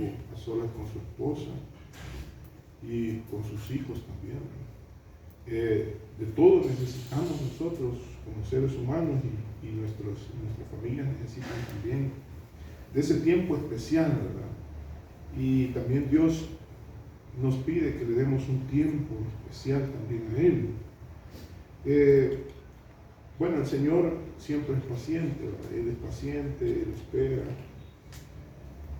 tiempo a solas con su esposa y con sus hijos también. De todo necesitamos nosotros como seres humanos y nuestras familias necesitan también de ese tiempo especial, ¿verdad? Y también Dios nos pide que le demos un tiempo especial también a Él. Bueno, el Señor siempre es paciente, ¿verdad? Él es paciente, Él espera,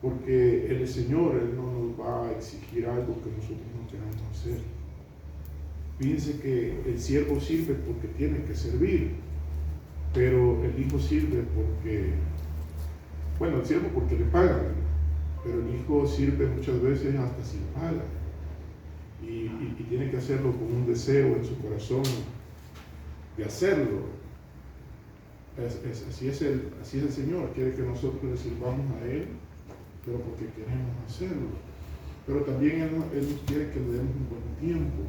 porque Él es Señor, Él no nos va a exigir algo que nosotros no queramos hacer. Fíjense que el siervo sirve porque tiene que servir, pero el hijo sirve porque, bueno, el siervo porque le pagan, pero el hijo sirve muchas veces hasta sin paga, y tiene que hacerlo con un deseo en su corazón de hacerlo. Así es el Señor, quiere que nosotros le sirvamos a Él, pero porque queremos hacerlo. Pero también Él nos quiere que le demos un buen tiempo.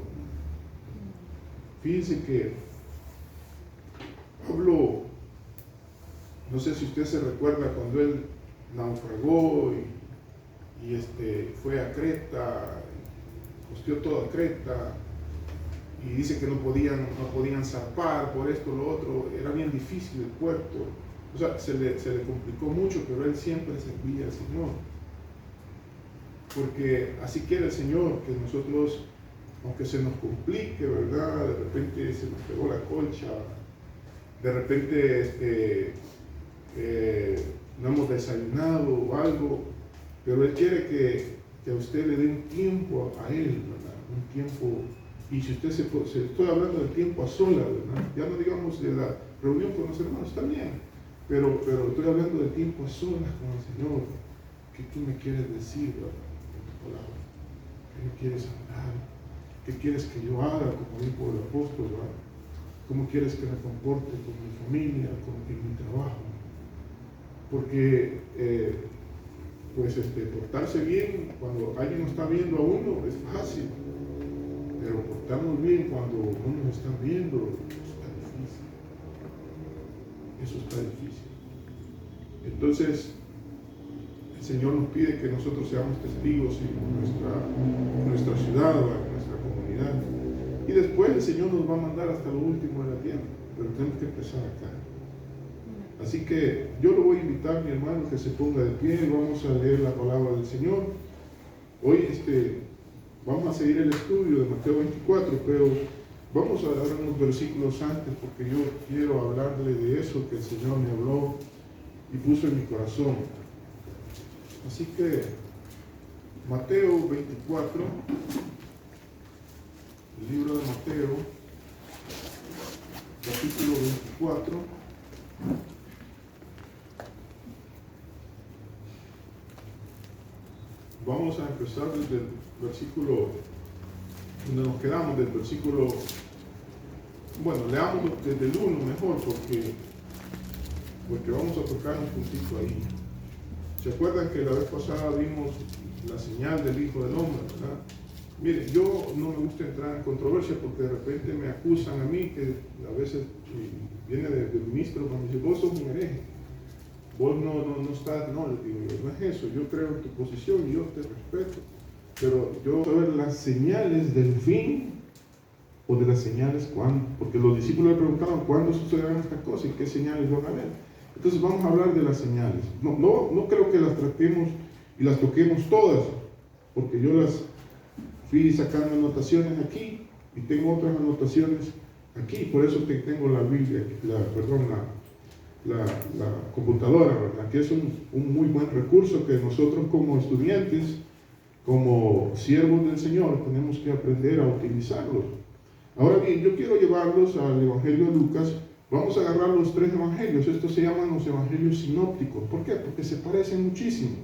Fíjense que Pablo, no sé si usted se recuerda cuando él naufragó y fue a Creta, costeó toda Creta, y dice que no podían zarpar por esto o lo otro, era bien difícil el puerto, o sea, se le complicó mucho, pero él siempre servía al Señor, porque así quiere el Señor, que nosotros, aunque se nos complique, ¿verdad? De repente se nos pegó la colcha, de repente no hemos desayunado o algo, pero Él quiere que a usted le dé un tiempo a Él, ¿verdad? Un tiempo. Y si usted estoy hablando del tiempo a solas, ¿verdad? Ya no digamos de la reunión con los hermanos, también, pero estoy hablando del tiempo a solas con el Señor. ¿Qué tú me quieres decir, ¿verdad? En tu palabra? ¿Qué me quieres hablar? ¿Qué quieres que yo haga, como dijo el apóstol, ¿verdad? ¿Cómo quieres que me comporte con mi familia, en mi trabajo? Porque, portarse bien cuando alguien nos está viendo a uno es fácil. Pero portarnos bien cuando no nos están viendo, eso está difícil. Eso está difícil. Entonces, el Señor nos pide que nosotros seamos testigos en nuestra ciudad, en nuestra comunidad. Y después el Señor nos va a mandar hasta lo último de la tierra. Pero tenemos que empezar acá. Así que yo lo voy a invitar, mi hermano, que se ponga de pie. Vamos a leer la palabra del Señor. Hoy, vamos a seguir el estudio de Mateo 24, pero vamos a dar unos versículos antes porque yo quiero hablarle de eso que el Señor me habló y puso en mi corazón. Así que Mateo 24, el libro de Mateo, capítulo 24. Vamos a empezar desde el versículo donde nos quedamos, del versículo, bueno, leamos desde el 1 mejor, porque vamos a tocar un puntito ahí. ¿Se acuerdan que la vez pasada vimos la señal del Hijo del Hombre, verdad? Miren, yo no me gusta entrar en controversia porque de repente me acusan a mí, que a veces viene del ministro, cuando dice, vos sos un hereje. Vos no estás, no, le digo yo, no es eso, yo creo en tu posición y yo te respeto, pero yo quiero ver las señales del fin o de las señales cuándo, porque los discípulos le preguntaban cuándo sucederán estas cosas y qué señales van a haber. Entonces vamos a hablar de las señales. No creo que las tratemos y las toquemos todas, porque yo las fui sacando anotaciones aquí y tengo otras anotaciones aquí, por eso tengo la Biblia, la computadora, ¿verdad? Que es un muy buen recurso que nosotros como estudiantes, como siervos del Señor, tenemos que aprender a utilizarlos. Ahora bien, yo quiero llevarlos al Evangelio de Lucas. Vamos a agarrar los 3 evangelios. Estos se llaman los evangelios sinópticos. ¿Por qué? Porque se parecen muchísimo.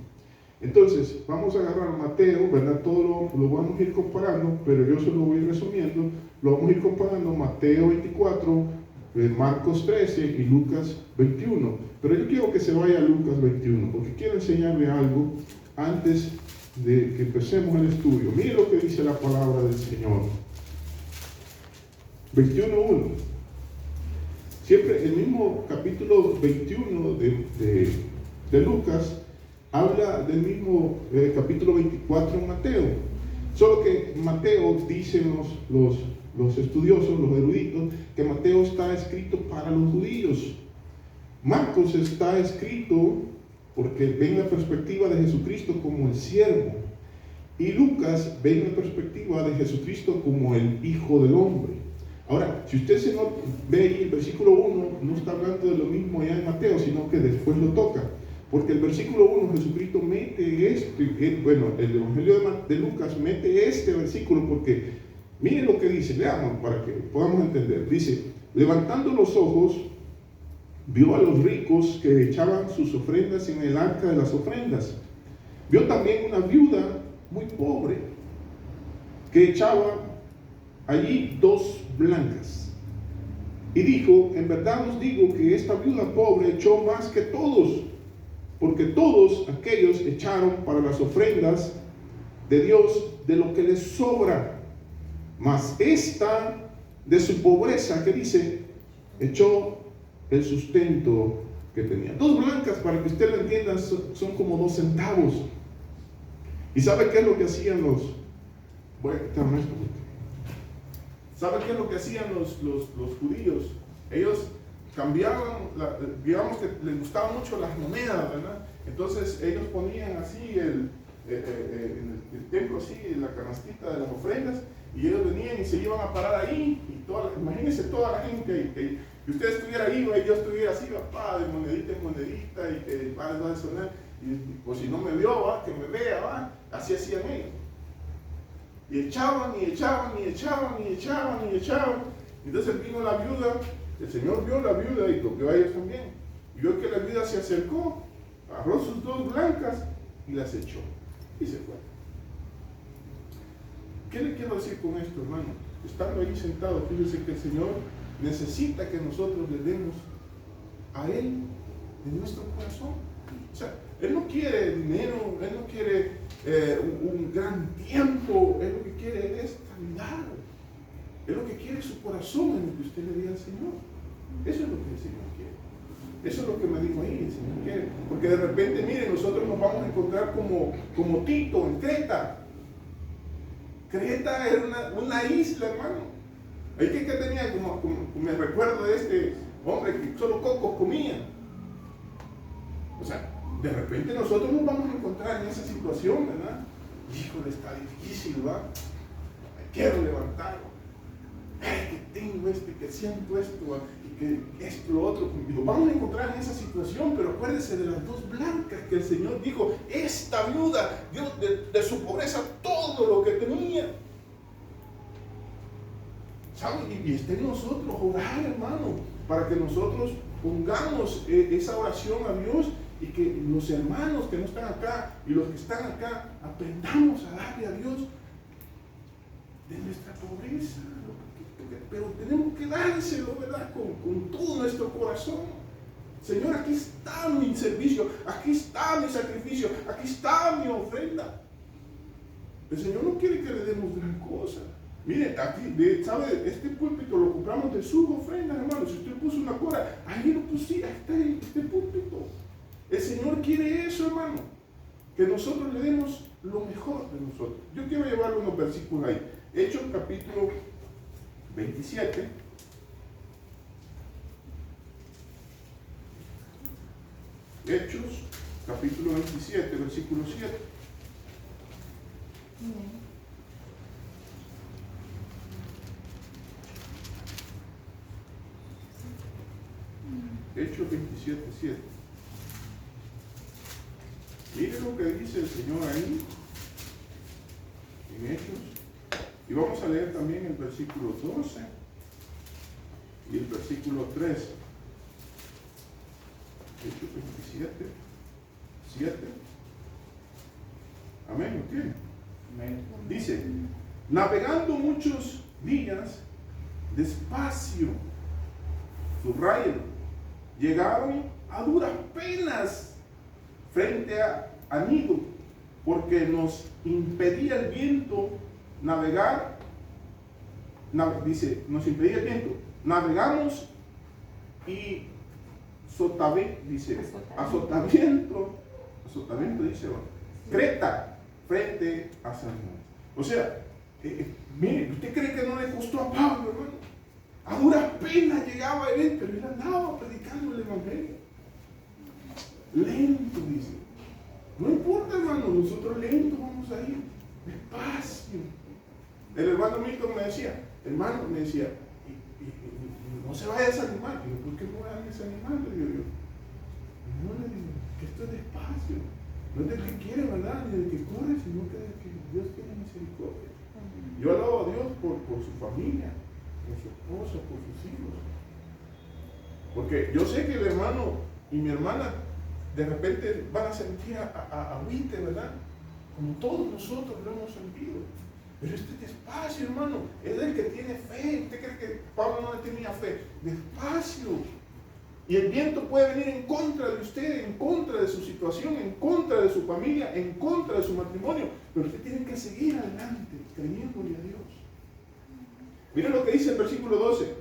Entonces, vamos a agarrar Mateo, ¿verdad? Todo lo vamos a ir comparando, pero yo se lo voy resumiendo. Lo vamos a ir comparando Mateo 24, Marcos 13 y Lucas 21. Pero yo quiero que se vaya a Lucas 21, porque quiero enseñarle algo antes de que empecemos el estudio. Mire lo que dice la palabra del Señor. 21:1. Siempre el mismo capítulo 21 de Lucas habla del mismo capítulo 24 en Mateo. Solo que Mateo, dicen los estudiosos, los eruditos, que Mateo está escrito para los judíos. Marcos está escrito porque ven la perspectiva de Jesucristo como el siervo. Y Lucas ve la perspectiva de Jesucristo como el Hijo del Hombre. Ahora, si usted ve ahí el versículo 1, no está hablando de lo mismo allá en Mateo, sino que después lo toca. Porque el versículo 1, Jesucristo mete el Evangelio de Lucas mete este versículo porque miren lo que dice, leamos para que podamos entender. Dice, levantando los ojos, vio a los ricos que echaban sus ofrendas en el arca de las ofrendas. Vio también una viuda muy pobre que echaba allí 2 blancas. Y dijo, en verdad os digo que esta viuda pobre echó más que todos, porque todos aquellos echaron para las ofrendas de Dios de lo que les sobra, mas esta de su pobreza, que dice, echó el sustento que tenía. 2 blancas, para que usted lo entienda, son como 2 centavos. ¿Y sabe qué es lo que hacían voy a quitarme esto? ¿Sabe qué es lo que hacían los judíos? Ellos cambiaban, digamos que les gustaban mucho las monedas, ¿verdad? Entonces ellos ponían así en el templo, así, en la canastita de las ofrendas, y ellos venían y se iban a parar ahí, y imagínense toda la gente, que usted estuviera ahí, y yo estuviera así, papá, de monedita en monedita, y que va a sonar, y pues si no me vio, ¿va? Que me vea, ¿va? Así hacían ellos. Y echaban, y echaban, y echaban, y echaban, y echaban. Entonces vino la viuda, el Señor vio la viuda y tocó a ellos también. Y vio que la viuda se acercó, agarró sus 2 blancas y las echó. Y se fue. ¿Qué le quiero decir con esto, hermano? Estando ahí sentado, fíjense que el Señor necesita que nosotros le demos a Él de nuestro corazón. O sea, Él no quiere dinero, Él no quiere un gran tiempo, Él lo que quiere es calidad. Él lo que quiere es su corazón en el que usted le dé al Señor. Eso es lo que el Señor quiere. Eso es lo que me dijo ahí, el Señor quiere. Porque de repente, miren, nosotros nos vamos a encontrar como Tito en Creta. Creta era una isla, hermano. Ahí que tenía, como me recuerdo de este hombre que solo cocos comía. O sea, de repente nosotros nos vamos a encontrar en esa situación, ¿verdad? Híjole, está difícil, ¿verdad? Me quiero levantar. Que tengo que siento esto, y que esto, lo otro. Y nos vamos a encontrar en esa situación, pero acuérdese de las 2 blancas que el Señor dijo, esta viuda dio de su pobreza todo lo que tenía. ¿Saben? Y está en nosotros orar, hermano, para que nosotros pongamos esa oración a Dios y que los hermanos que no están acá y los que están acá aprendamos a darle a Dios de nuestra pobreza. Pero tenemos que dárselo, ¿verdad? Con todo nuestro corazón. Señor, aquí está mi servicio, aquí está mi sacrificio, aquí está mi ofrenda. El Señor no quiere que le demos gran cosa. Mire, aquí, ¿sabe? Este púlpito lo compramos de sus ofrendas, hermano. Si usted puso una cora, ahí lo pusiera, está este púlpito. El Señor quiere eso, hermano. Que nosotros le demos lo mejor de nosotros. Yo quiero llevar unos versículos ahí. Hechos capítulo 27. Hechos capítulo 27, versículo 7. Hechos 27, 7. Miren lo que dice el Señor ahí, en Hechos. Y vamos a leer también el versículo 12 y el versículo 13. Hechos 27, 7. Amén, ¿lo tiene? Amén. Dice, navegando muchos días, despacio, subrayen, llegaron a duras penas frente a Gnido, porque nos impedía el viento navegar, dice, nos impedía el viento, navegamos y azotamiento azotamiento dice, Creta, frente a Salmón. O sea, mire, ¿usted cree que no le costó a Pablo, hermano? A duras penas llegaba él, pero él andaba predicando el Evangelio. Lento, dice. No importa, hermano, nosotros lentos vamos a ir, despacio. El hermano Milton me decía, no se vaya a desanimar. Digo, ¿por qué me voy a desanimar? Le digo yo. No, le digo, que esto es despacio. No es del que quiere, ¿verdad? Ni del que corre, sino que del que Dios tiene misericordia. Yo alabo a Dios por su familia, por su esposa, por sus hijos. Porque yo sé que el hermano y mi hermana de repente van a sentir agüite, ¿verdad? Como todos nosotros lo hemos sentido. Pero este despacio, hermano, es del que tiene fe. ¿Usted cree que Pablo no le tenía fe? Despacio. Y el viento puede venir en contra de usted, en contra de su situación, en contra de su familia, en contra de su matrimonio. Pero usted tiene que seguir adelante, creyéndole a Dios. Miren lo que dice el versículo 12.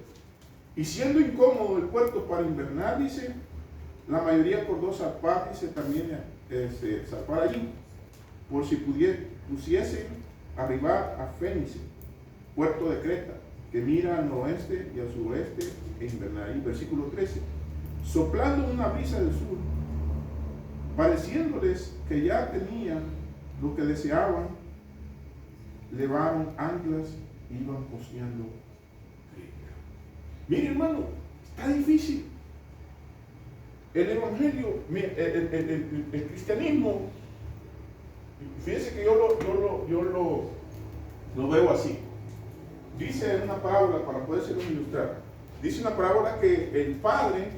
Y siendo incómodo el puerto para invernar, dice, la mayoría acordó zarpar, dice también zarpar allí, por si pusiesen arribar a Fénice, puerto de Creta, que mira al oeste y al suroeste, e invernar allí. Versículo 13. Soplando una brisa del sur, pareciéndoles que ya tenían lo que deseaban, levaron anclas e iban costeando Creta. Mire, hermano, está difícil. El evangelio, el cristianismo, fíjense que yo lo veo así. Dice una parábola, para poder ilustrar, dice una parábola que el padre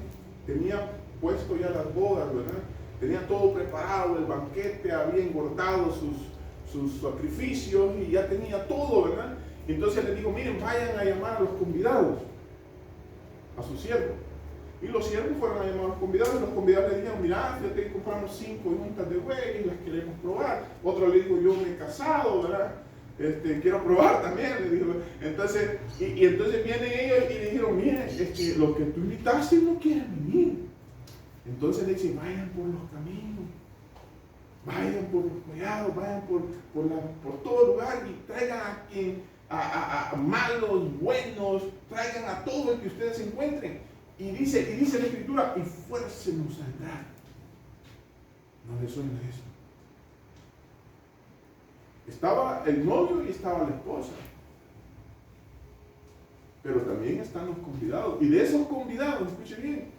tenía puesto ya las bodas, ¿verdad? Tenía todo preparado, el banquete, había engordado sus sacrificios y ya tenía todo, ¿verdad? Entonces le dijo, miren, vayan a llamar a los convidados, a sus siervos. Y los siervos fueron a llamar a los convidados, y los convidados le dijeron, mira, fíjate que compramos 5 yuntas de bueyes, las queremos probar. Otro le dijo, yo me he casado, ¿verdad? Quiero probar también, le dijo. Entonces, y entonces vienen ellos y le dijeron, miren, los que tú invitaste no quieren venir. Entonces le dicen, vayan por los caminos, vayan por los collados, vayan por todo lugar y traigan a quien, a malos, buenos, traigan a todo el que ustedes encuentren. Y dice la Escritura, y fuércenos a entrar. No le suena eso. Estaba el novio y estaba la esposa. Pero también están los convidados. Y de esos convidados, escuche bien,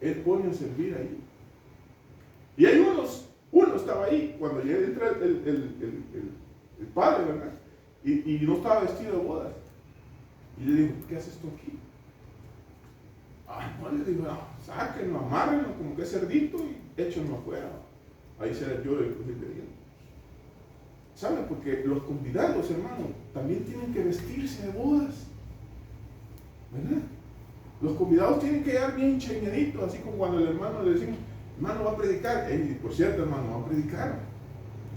él pone a servir ahí. Y hay uno estaba ahí cuando entra el padre, ¿verdad? Y no estaba vestido de bodas. Y le dijo, ¿qué haces tú aquí? No, le digo, sáquenlo, amárrenlo como que es cerdito y échenlo afuera. Ahí se les llora el crujir de dientes. ¿Saben? Porque los convidados, hermano, también tienen que vestirse de bodas. ¿Verdad? Los convidados tienen que llegar bien cheñaditos, así como cuando el hermano le decimos, hermano va a predicar. Por cierto, hermano, va a predicar.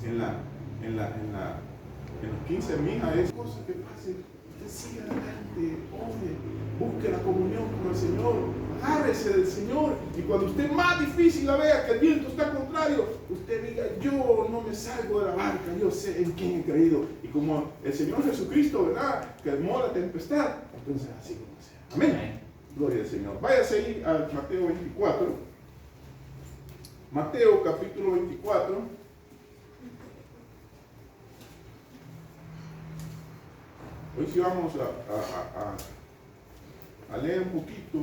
En los 15 de mi hija es cosa que pase. Usted siga adelante, ore, busque la comunión con el Señor, agárrese del Señor. Y cuando usted más difícil la vea, que el viento está contrario, usted diga, yo no me salgo de la barca, yo sé en quién he creído. Y como el Señor Jesucristo, ¿verdad?, calmó la tempestad, entonces así como sea. Amén. Amén. Gloria al Señor. Váyase ahí a Mateo 24. Mateo capítulo 24. Hoy sí vamos a leer un poquito.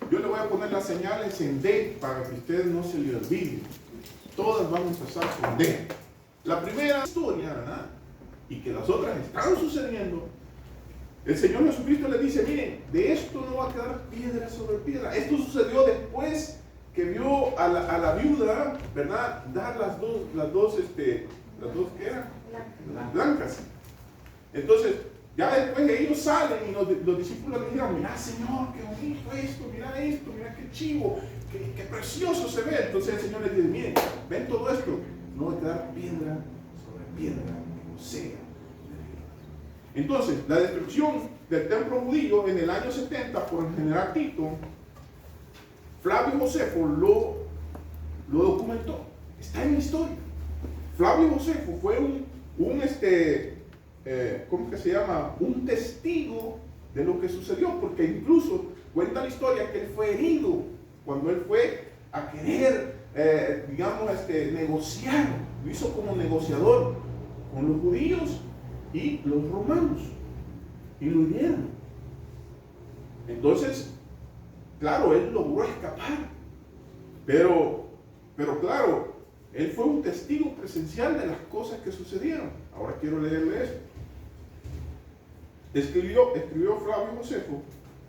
Yo le voy a poner las señales en D para que ustedes no se le olviden. Todas van a empezar con D. La primera historia, ¿verdad? Y que las otras están sucediendo. El Señor Jesucristo le dice, miren, de esto no va a quedar piedra sobre piedra. Esto sucedió después que vio a la viuda, ¿verdad?, dar las dos, ¿qué eran? Las blancas. Entonces, ya después de ellos salen y los discípulos le dijeron, mira Señor, qué bonito esto, mira qué chivo, qué precioso se ve. Entonces el Señor les dice, miren, ven todo esto, no va a quedar piedra sobre piedra que no sea. Entonces, la destrucción del templo judío en el año 70 por el general Tito, Flavio Josefo lo documentó. Está en la historia. Flavio Josefo fue ¿cómo que se llama? Un testigo de lo que sucedió, porque incluso cuenta la historia que él fue herido cuando él fue a querer, negociar. Lo hizo como negociador con los judíos y los romanos, y lo hirieron. Entonces, claro, él logró escapar, pero claro, él fue un testigo presencial de las cosas que sucedieron. Ahora quiero leerle esto. Escribió Flavio Josefo: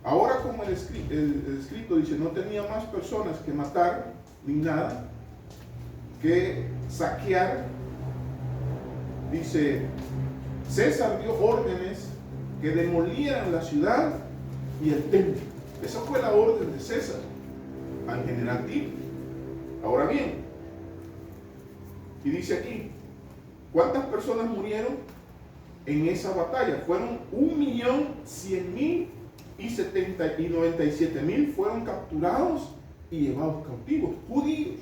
ahora como el escrito dice, no tenía más personas que matar, ni nada que saquear. Dice, César dio órdenes que demolieran la ciudad y el templo. Esa fue la orden de César al general Tito. Ahora bien, y dice aquí, ¿cuántas personas murieron en esa batalla? Fueron 1.100.000 y 97.000 fueron capturados y llevados cautivos, judíos.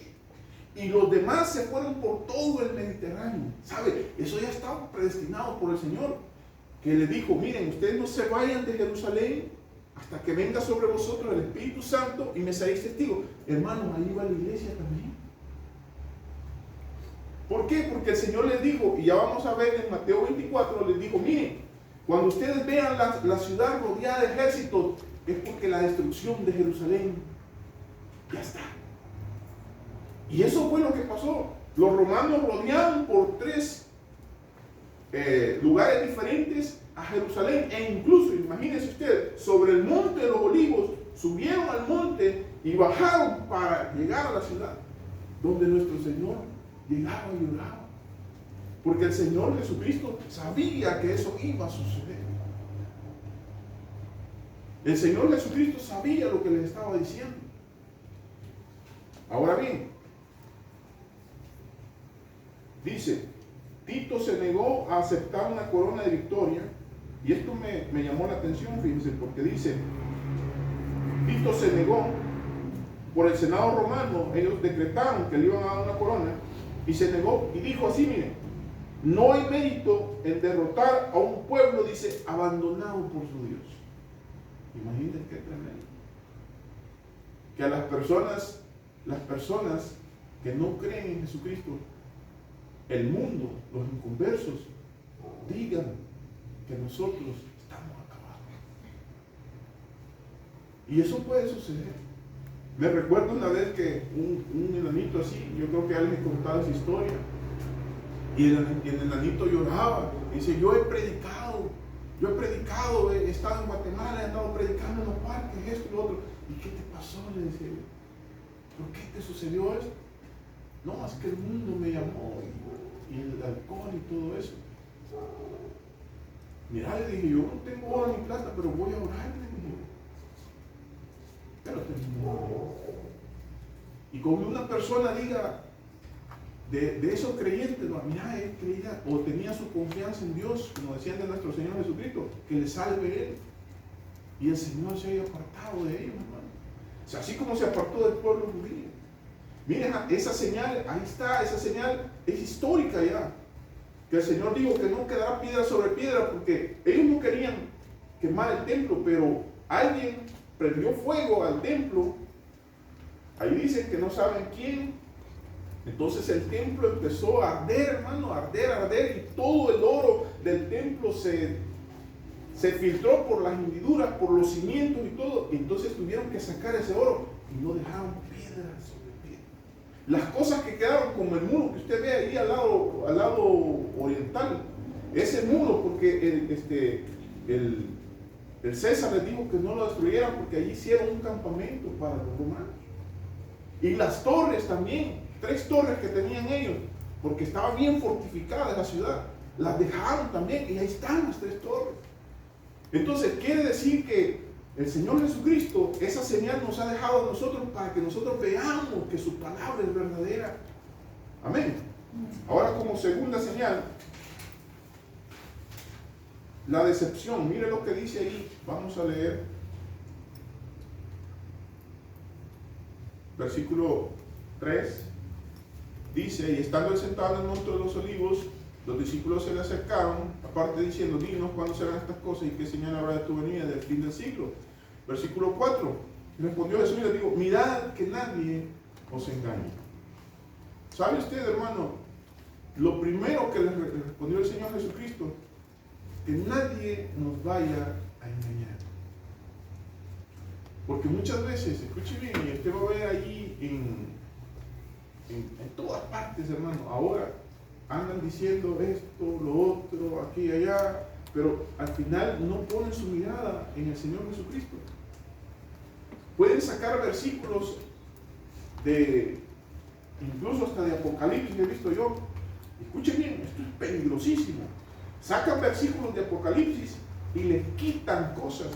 Y los demás se fueron por todo el Mediterráneo. ¿Sabe? Eso ya estaba predestinado por el Señor, que le dijo, miren, ustedes no se vayan de Jerusalén hasta que venga sobre vosotros el Espíritu Santo y me seáis testigos. Hermanos, ahí va la iglesia también. ¿Por qué? Porque el Señor les dijo, y ya vamos a ver en Mateo 24, les dijo, miren, cuando ustedes vean la ciudad rodeada de ejércitos, es porque la destrucción de Jerusalén ya está. Y eso fue lo que pasó. Los romanos rodearon por 3 lugares diferentes a Jerusalén, e incluso, imagínense ustedes, sobre el monte de los olivos, subieron al monte y bajaron para llegar a la ciudad, donde nuestro Señor llegaba y oraba. Porque el Señor Jesucristo sabía que eso iba a suceder. El Señor Jesucristo sabía lo que les estaba diciendo. Ahora bien, dice, Tito se negó a aceptar una corona de victoria, y esto me llamó la atención, fíjense, porque dice, Tito se negó por el Senado romano, ellos decretaron que le iban a dar una corona, y se negó y dijo así, miren, no hay mérito en derrotar a un pueblo, dice, abandonado por su Dios. Imagínense qué tremendo. Que a las personas que no creen en Jesucristo, el mundo, los inconversos, digan que nosotros estamos acabados. Y eso puede suceder. Me recuerdo una vez que un enanito así, yo creo que alguien contaba esa historia, y el enanito lloraba, y dice, yo he predicado, he estado en Guatemala, he andado predicando en los parques, esto y lo otro. ¿Y qué te pasó? Le decía, ¿por qué te sucedió esto? No, es que el mundo me llamó, y el alcohol y todo eso. Mira, le dije, yo no tengo oro ni plata, pero voy a orar, le dije. Pero terminó. Y como una persona diga, de esos creyentes, no, mira, él creía o tenía su confianza en Dios, como decían de nuestro Señor Jesucristo, que le salve él. Y el Señor se haya apartado de ellos, hermano. O sea, así como se apartó del pueblo judío. Miren, esa señal, ahí está, esa señal es histórica ya. Que el Señor dijo que no quedará piedra sobre piedra, porque ellos no querían quemar el templo, pero alguien prendió fuego al templo. Ahí dicen que no saben quién. Entonces el templo empezó a arder, hermano, a arder, y todo el oro del templo se filtró por las hendiduras, por los cimientos y todo. Y entonces tuvieron que sacar ese oro y no dejaron piedras sobre piedra. Las cosas que quedaron, como el muro que usted ve ahí al lado oriental, ese muro, porque el César les dijo que no lo destruyeran porque allí hicieron un campamento para los romanos. Y las torres también, 3 torres que tenían ellos, porque estaba bien fortificada la ciudad, las dejaron también, y ahí están las 3 torres. Entonces quiere decir que el Señor Jesucristo, esa señal nos ha dejado a nosotros para que nosotros veamos que su palabra es verdadera. Amén. Ahora, como segunda señal, la decepción. Mire lo que dice ahí, vamos a leer versículo 3 dice, y estando él sentado en el monte de los olivos, los discípulos se le acercaron, aparte diciendo, dinos cuándo serán estas cosas y qué señal habrá de tu venida del fin del siglo. Versículo 4, respondió Jesús y les dijo, mirad que nadie os engañe. ¿Sabe usted, hermano? Lo primero que le respondió el Señor Jesucristo, que nadie nos vaya a engañar. Porque muchas veces, escuche bien, y usted va a ver allí en todas partes, hermano, ahora andan diciendo esto, lo otro, aquí y allá, pero al final no ponen su mirada en el Señor Jesucristo. Pueden sacar versículos incluso hasta de Apocalipsis, que he visto yo. Escuchen bien, esto es peligrosísimo. Sacan versículos de Apocalipsis y le quitan cosas.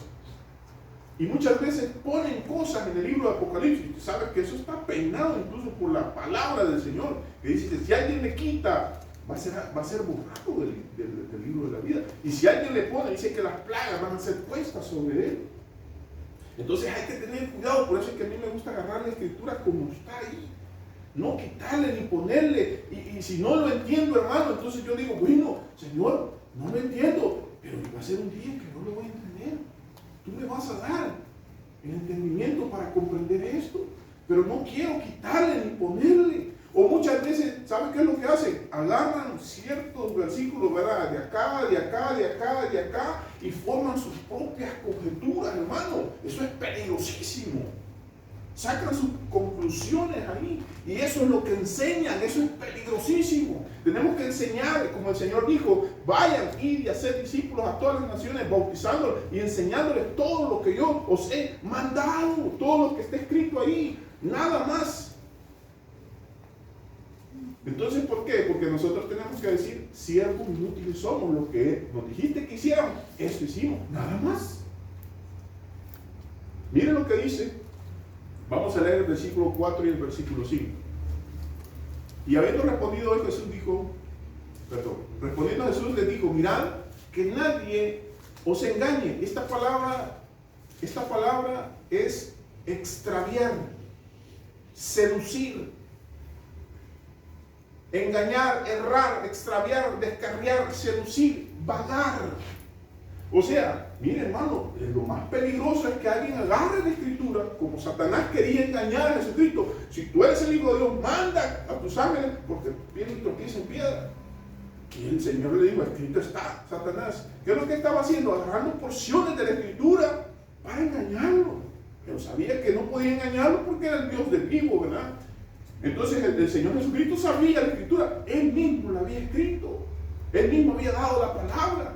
Y muchas veces ponen cosas en el libro de Apocalipsis. Sabes que eso está peinado incluso por la palabra del Señor, que dice que si alguien le quita, va a ser borrado del libro de la vida. Y si alguien le pone, dice que las plagas van a ser puestas sobre él. Entonces hay que tener cuidado. Por eso es que a mí me gusta agarrar la escritura como está ahí, no quitarle ni ponerle. Y si no lo entiendo, hermano, entonces yo digo, bueno, Señor, no lo entiendo, pero va a ser un día que no lo voy a entender. Tú me vas a dar el entendimiento para comprender esto, pero no quiero quitarle ni ponerle. O muchas veces, ¿saben qué es lo que hacen? Agarran ciertos versículos, ¿verdad? De acá, de acá, de acá, de acá, y forman sus propias conjeturas, hermano. Eso es peligrosísimo. Sacan sus conclusiones ahí, y eso es lo que enseñan. Eso es peligrosísimo. Tenemos que enseñar, como el Señor dijo, vayan, ir y hacer discípulos a todas las naciones, bautizándolos y enseñándoles todo lo que yo os he mandado, todo lo que está escrito ahí, nada más. Entonces, ¿por qué? Porque nosotros tenemos que decir, siervos inútiles somos, lo que nos dijiste que hiciéramos, eso hicimos, nada más. Miren lo que dice. Vamos a leer el versículo 4 y el versículo 5. Y habiendo respondido él, respondiendo Jesús les dijo, mirad que nadie os engañe. Esta palabra es extraviar, seducir, engañar, errar, extraviar, descarriar, seducir, vagar. O sea, mire, hermano, lo más peligroso es que alguien agarre la escritura, como Satanás quería engañar a Jesucristo. Si tú eres el Hijo de Dios, manda a tus ángeles, porque vienen y tropiezan en piedra. Y el Señor le dijo, escrito está, Satanás. ¿Qué es lo que estaba haciendo? Agarrando porciones de la escritura para engañarlo. Pero sabía que no podía engañarlo porque era el Dios del vivo, ¿verdad? Entonces el Señor Jesucristo sabía la escritura. Él mismo la había escrito. Él mismo había dado la palabra.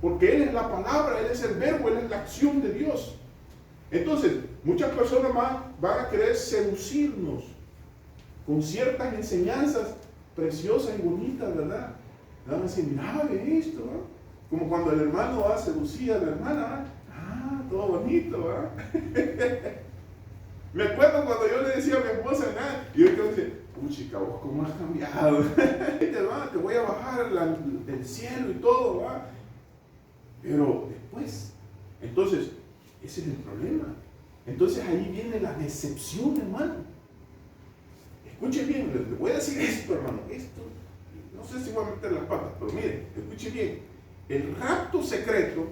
Porque Él es la palabra, Él es el verbo, Él es la acción de Dios. Entonces, muchas personas van a querer seducirnos con ciertas enseñanzas preciosas y bonitas, ¿verdad? Van a decir, mira, ve esto, ¿verdad? Como cuando el hermano va a seducir a la hermana, ¿verdad? Ah, todo bonito, ¿verdad? Me acuerdo cuando yo le decía a mi esposa, ¿verdad? Y yo que dice, chica, vos cómo has cambiado. Te voy a bajar el cielo y todo, ¿verdad? Pero después, entonces, ese es el problema. Entonces ahí viene la decepción, hermano. Escuche bien, le voy a decir esto, hermano. Esto, no sé si voy a meter las patas, pero mire, escuche bien. El rapto secreto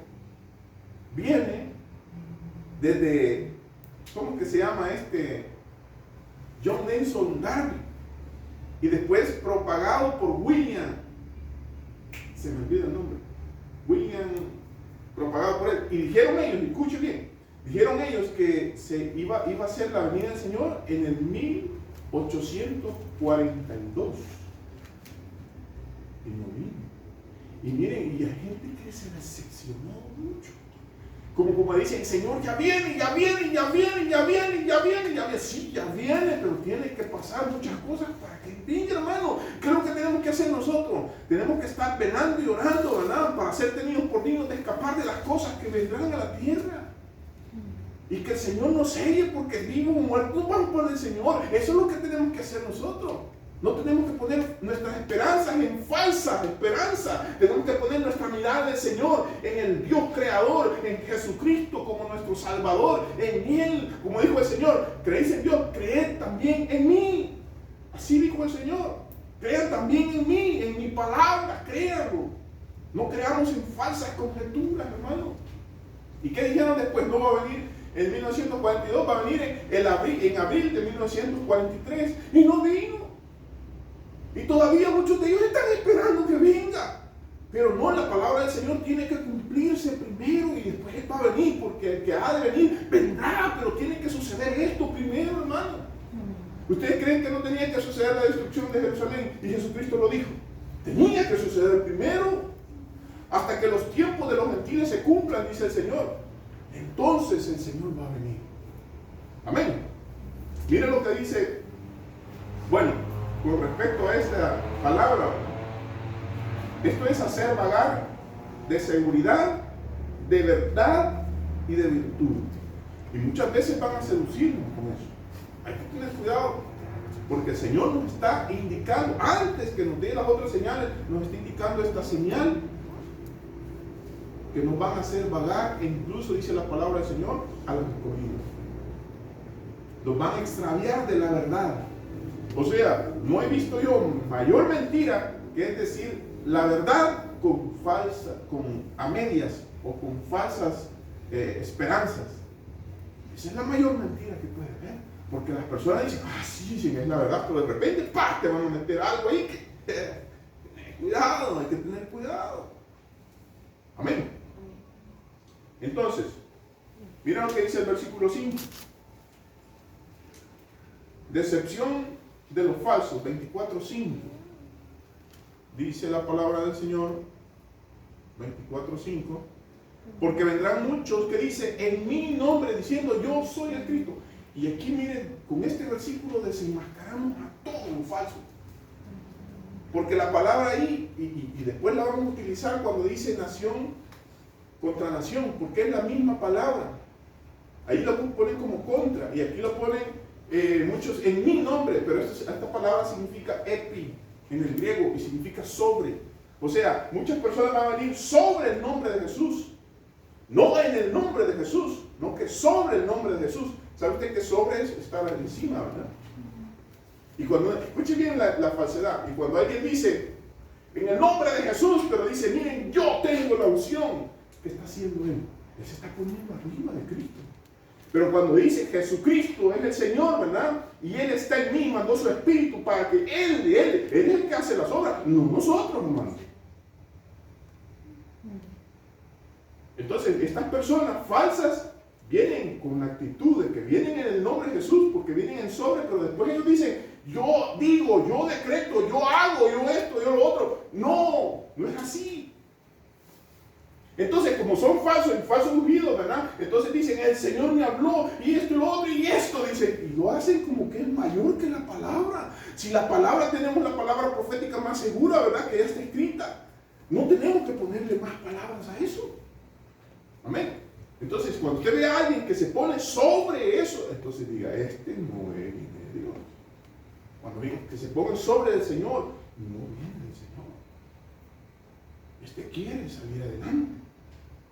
viene desde, ¿cómo que se llama John Nelson Darby? Y después propagado por William, se me olvida el nombre, William, propagado por él. Y dijeron ellos, escuchen bien, dijeron ellos que iba a ser la venida del Señor en el 1842. Y no vino. Y miren, y hay gente que se decepcionó mucho. Como dicen, Señor, ya viene, ya viene, ya viene, ya viene, ya viene, ya viene. Sí, ya viene, pero tiene que pasar muchas cosas para que venga, hermano. ¿Qué es lo que tenemos que hacer nosotros? Tenemos que estar velando y orando, ¿verdad? Para ser tenidos por dignos de escapar de las cosas que vendrán a la tierra. Y que el Señor nos selle, porque vivos o muertos vamos por el Señor. Eso es lo que tenemos que hacer nosotros. No tenemos que poner nuestras esperanzas en falsa esperanza. Tenemos que poner nuestra mirada en el Señor, en el Dios creador, en Jesucristo como nuestro Salvador, en Él. Como dijo el Señor, creéis en Dios, creed también en mí. Así dijo el Señor. Crean también en mí, en mi palabra, créanlo. No creamos en falsas conjeturas, hermano. ¿Y qué dijeron después? No va a venir en 1942, va a venir en abril de 1943. Y no vino. Y todavía muchos de ellos están esperando que venga. Pero no, la palabra del Señor tiene que cumplirse primero y después Él va a venir, porque el que ha de venir vendrá, pero tiene que suceder esto primero, hermano. ¿Ustedes creen que no tenía que suceder la destrucción de Jerusalén? Y Jesucristo lo dijo. Tenía que suceder primero, hasta que los tiempos de los gentiles se cumplan, dice el Señor. Entonces el Señor va a venir. Amén. Miren lo que dice, bueno, con respecto a esta palabra. Esto es hacer vagar de seguridad, de verdad y de virtud. Y muchas veces van a seducirnos con eso. Hay que tener cuidado, porque el Señor nos está indicando, antes que nos dé las otras señales, nos está indicando esta señal que nos van a hacer vagar, e incluso dice la palabra del Señor, a los escogidos. Los van a extraviar de la verdad. O sea, no he visto yo mayor mentira que es decir la verdad a medias o con falsas esperanzas. Esa es la mayor mentira que puede haber. Porque las personas dicen, sí, sí, es la verdad, pero de repente, ¡pah!, te van a meter algo ahí que cuidado, hay que tener cuidado. Amén. Entonces, mira lo que dice el versículo 5. Decepción de los falsos, 24:5. Dice la palabra del Señor, 24:5. Porque vendrán muchos que dicen en mi nombre, diciendo yo soy el Cristo. Y aquí miren, con este versículo desenmascaramos a todo lo falso. Porque la palabra ahí, y después la vamos a utilizar cuando dice nación contra nación, porque es la misma palabra. Ahí la ponen como contra, y aquí lo ponen muchos en mi nombre, pero esta palabra significa epi en el griego y significa sobre. O sea, muchas personas van a venir sobre el nombre de Jesús. No en el nombre de Jesús, no que sobre el nombre de Jesús. ¿Sabe usted que sobre es estar encima, verdad? Y cuando, escuche bien la falsedad, y cuando alguien dice, en el nombre de Jesús, pero dice, miren, yo tengo la unción, ¿qué está haciendo él? Él se está poniendo arriba de Cristo. Pero cuando dice Jesucristo es el Señor, ¿verdad? Y Él está en mí, mandó su Espíritu para que Él es el que hace las obras, no nosotros, hermanos. Entonces, estas personas falsas vienen con la actitud de que vienen en el nombre de Jesús, porque vienen en sobre, pero después ellos dicen, yo digo, yo decreto, yo hago, yo esto, yo lo otro. No, no es así. Entonces, como son falsos, ungidos, ¿verdad? Entonces dicen, el Señor me habló, y esto, lo otro, y esto, dicen, y lo hacen como que es mayor que la palabra. Si la palabra, tenemos la palabra profética más segura, ¿verdad? Que ya está escrita. No tenemos que ponerle más palabras a eso. Amén. Entonces, cuando usted ve a alguien que se pone sobre eso, entonces diga, este no es de Dios. Cuando diga que se ponga sobre el Señor, no viene del Señor. Este quiere salir adelante.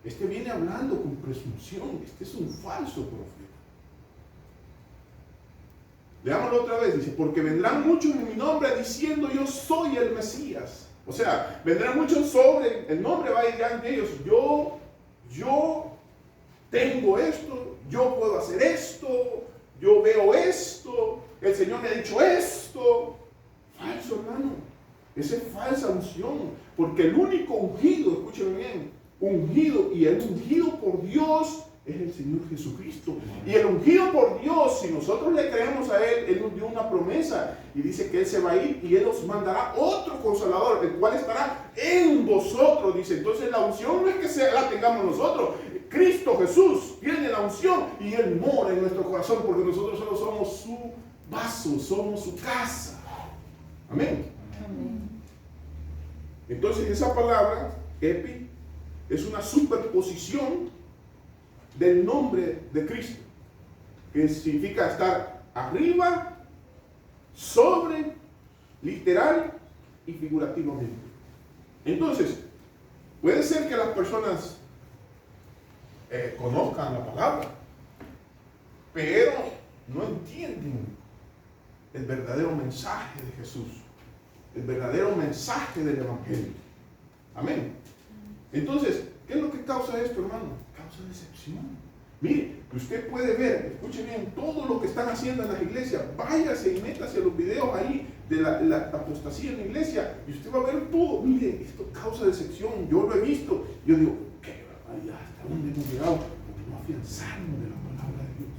Este viene hablando con presunción. Este es un falso profeta. Leámoslo otra vez. Dice, porque vendrán muchos en mi nombre diciendo yo soy el Mesías. O sea, vendrán muchos sobre el nombre, va a ir de ellos. Yo tengo esto, yo puedo hacer esto, yo veo esto, el Señor me ha dicho esto. Falso, hermano. Esa es falsa unción. Porque el único ungido, escúcheme bien, ungido y el ungido por Dios es el Señor Jesucristo. Y el ungido por Dios, si nosotros le creemos a Él nos dio una promesa y dice que Él se va a ir y Él nos mandará otro consolador, el cual estará en vosotros, dice. Entonces la unción no es que la tengamos nosotros. Cristo Jesús tiene la unción y Él mora en nuestro corazón porque nosotros solo somos su vaso, somos su casa. Amén. Amén. Entonces esa palabra, epi, es una superposición del nombre de Cristo, que significa estar arriba, sobre, literal y figurativamente. Entonces, puede ser que las personas conozcan la palabra, pero no entienden el verdadero mensaje de Jesús, el verdadero mensaje del Evangelio. Amén. Entonces, ¿qué es lo que causa esto, hermano? Causa decepción. Mire, usted puede ver, escuche bien, todo lo que están haciendo en las iglesias. Váyase y métase a los videos ahí de la apostasía en la iglesia y usted va a ver todo. Mire, esto causa decepción. Yo lo he visto. Yo digo, ¿qué barbaridad? ¿Hasta dónde hemos llegado? Porque no afianzarnos de la palabra de Dios.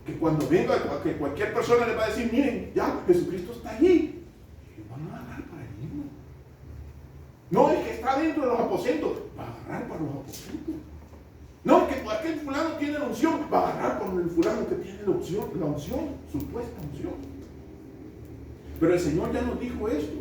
Que cuando venga, que cualquier persona le va a decir, miren, ya, Jesucristo está allí. Y van a agarrar para el mismo. No, es que está dentro de los aposentos. Va a agarrar para los aposentos. No, es que aquel fulano tiene la unción. Va a agarrar por el fulano que tiene la unción, supuesta unción. Pero el Señor ya nos dijo esto.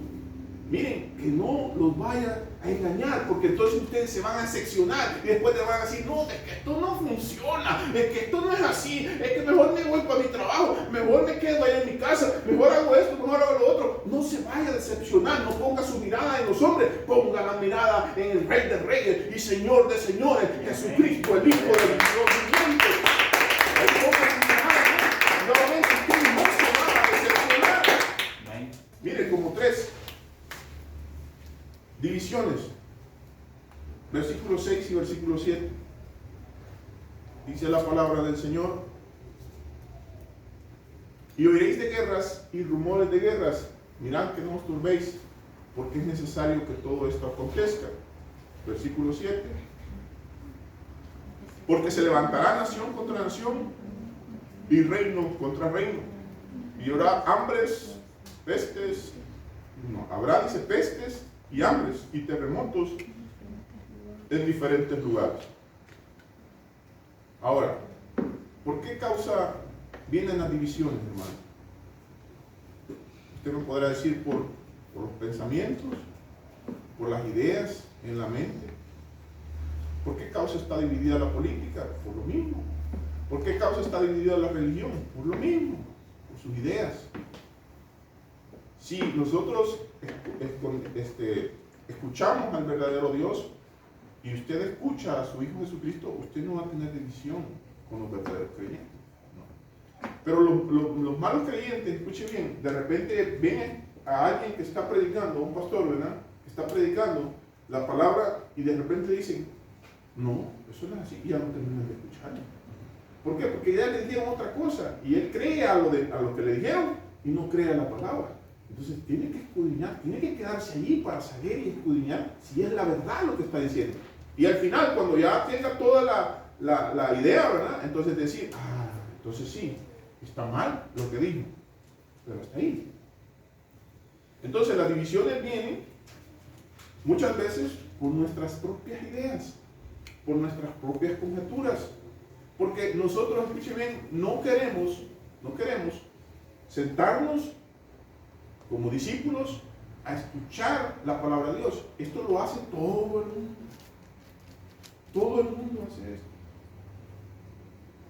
Miren, que no los vaya a engañar, porque entonces ustedes se van a seccionar y después te van a decir, no, es que esto no funciona, es que esto no es así, es que mejor me voy para mi trabajo, mejor me quedo allá en mi casa, mejor hago esto, mejor hago lo otro. No se vaya a decepcionar, no ponga su mirada en los hombres, ponga la mirada en el Rey de Reyes y Señor de Señores, Jesucristo, el Hijo del Dios viviente. Ahí ponga su mirada, ¿no? Nuevamente, usted no se va a decepcionar. Mire, como 3 divisiones. Versículo 6 y versículo 7. Dice la palabra del Señor: y oiréis de guerras y rumores de guerras. Mirad que no os turbéis, porque es necesario que todo esto acontezca. Versículo 7. Porque se levantará nación contra nación y reino contra reino. Y habrá hambres, pestes, habrá, dice, pestes y hambres y terremotos en diferentes lugares. Ahora, ¿por qué causa vienen las divisiones, hermano? Usted me podrá decir por los pensamientos, por las ideas en la mente. ¿Por qué causa está dividida la política? Por lo mismo. ¿Por qué causa está dividida la religión? Por lo mismo, por sus ideas. Si nosotros escuchamos al verdadero Dios y usted escucha a su Hijo Jesucristo, usted no va a tener división con los verdaderos creyentes. No. Pero los malos creyentes, escuche bien, de repente ven a alguien que está predicando, un pastor, ¿verdad? Que está predicando la palabra y de repente dicen, no, eso no es así, y ya no terminan de escucharlo. ¿Por qué? Porque ya le dijeron otra cosa y él cree a lo que le dijeron y no cree a la palabra. Entonces tiene que escudriñar, tiene que quedarse allí para saber y escudriñar si es la verdad lo que está diciendo. Y al final, cuando ya tenga toda la idea, ¿verdad? Entonces decir, entonces sí, está mal lo que dijo, pero está ahí. Entonces las divisiones vienen muchas veces por nuestras propias ideas, por nuestras propias conjeturas, porque nosotros, escuchen bien, no queremos sentarnos como discípulos a escuchar la palabra de Dios. Esto lo hace todo el mundo. Todo el mundo hace esto.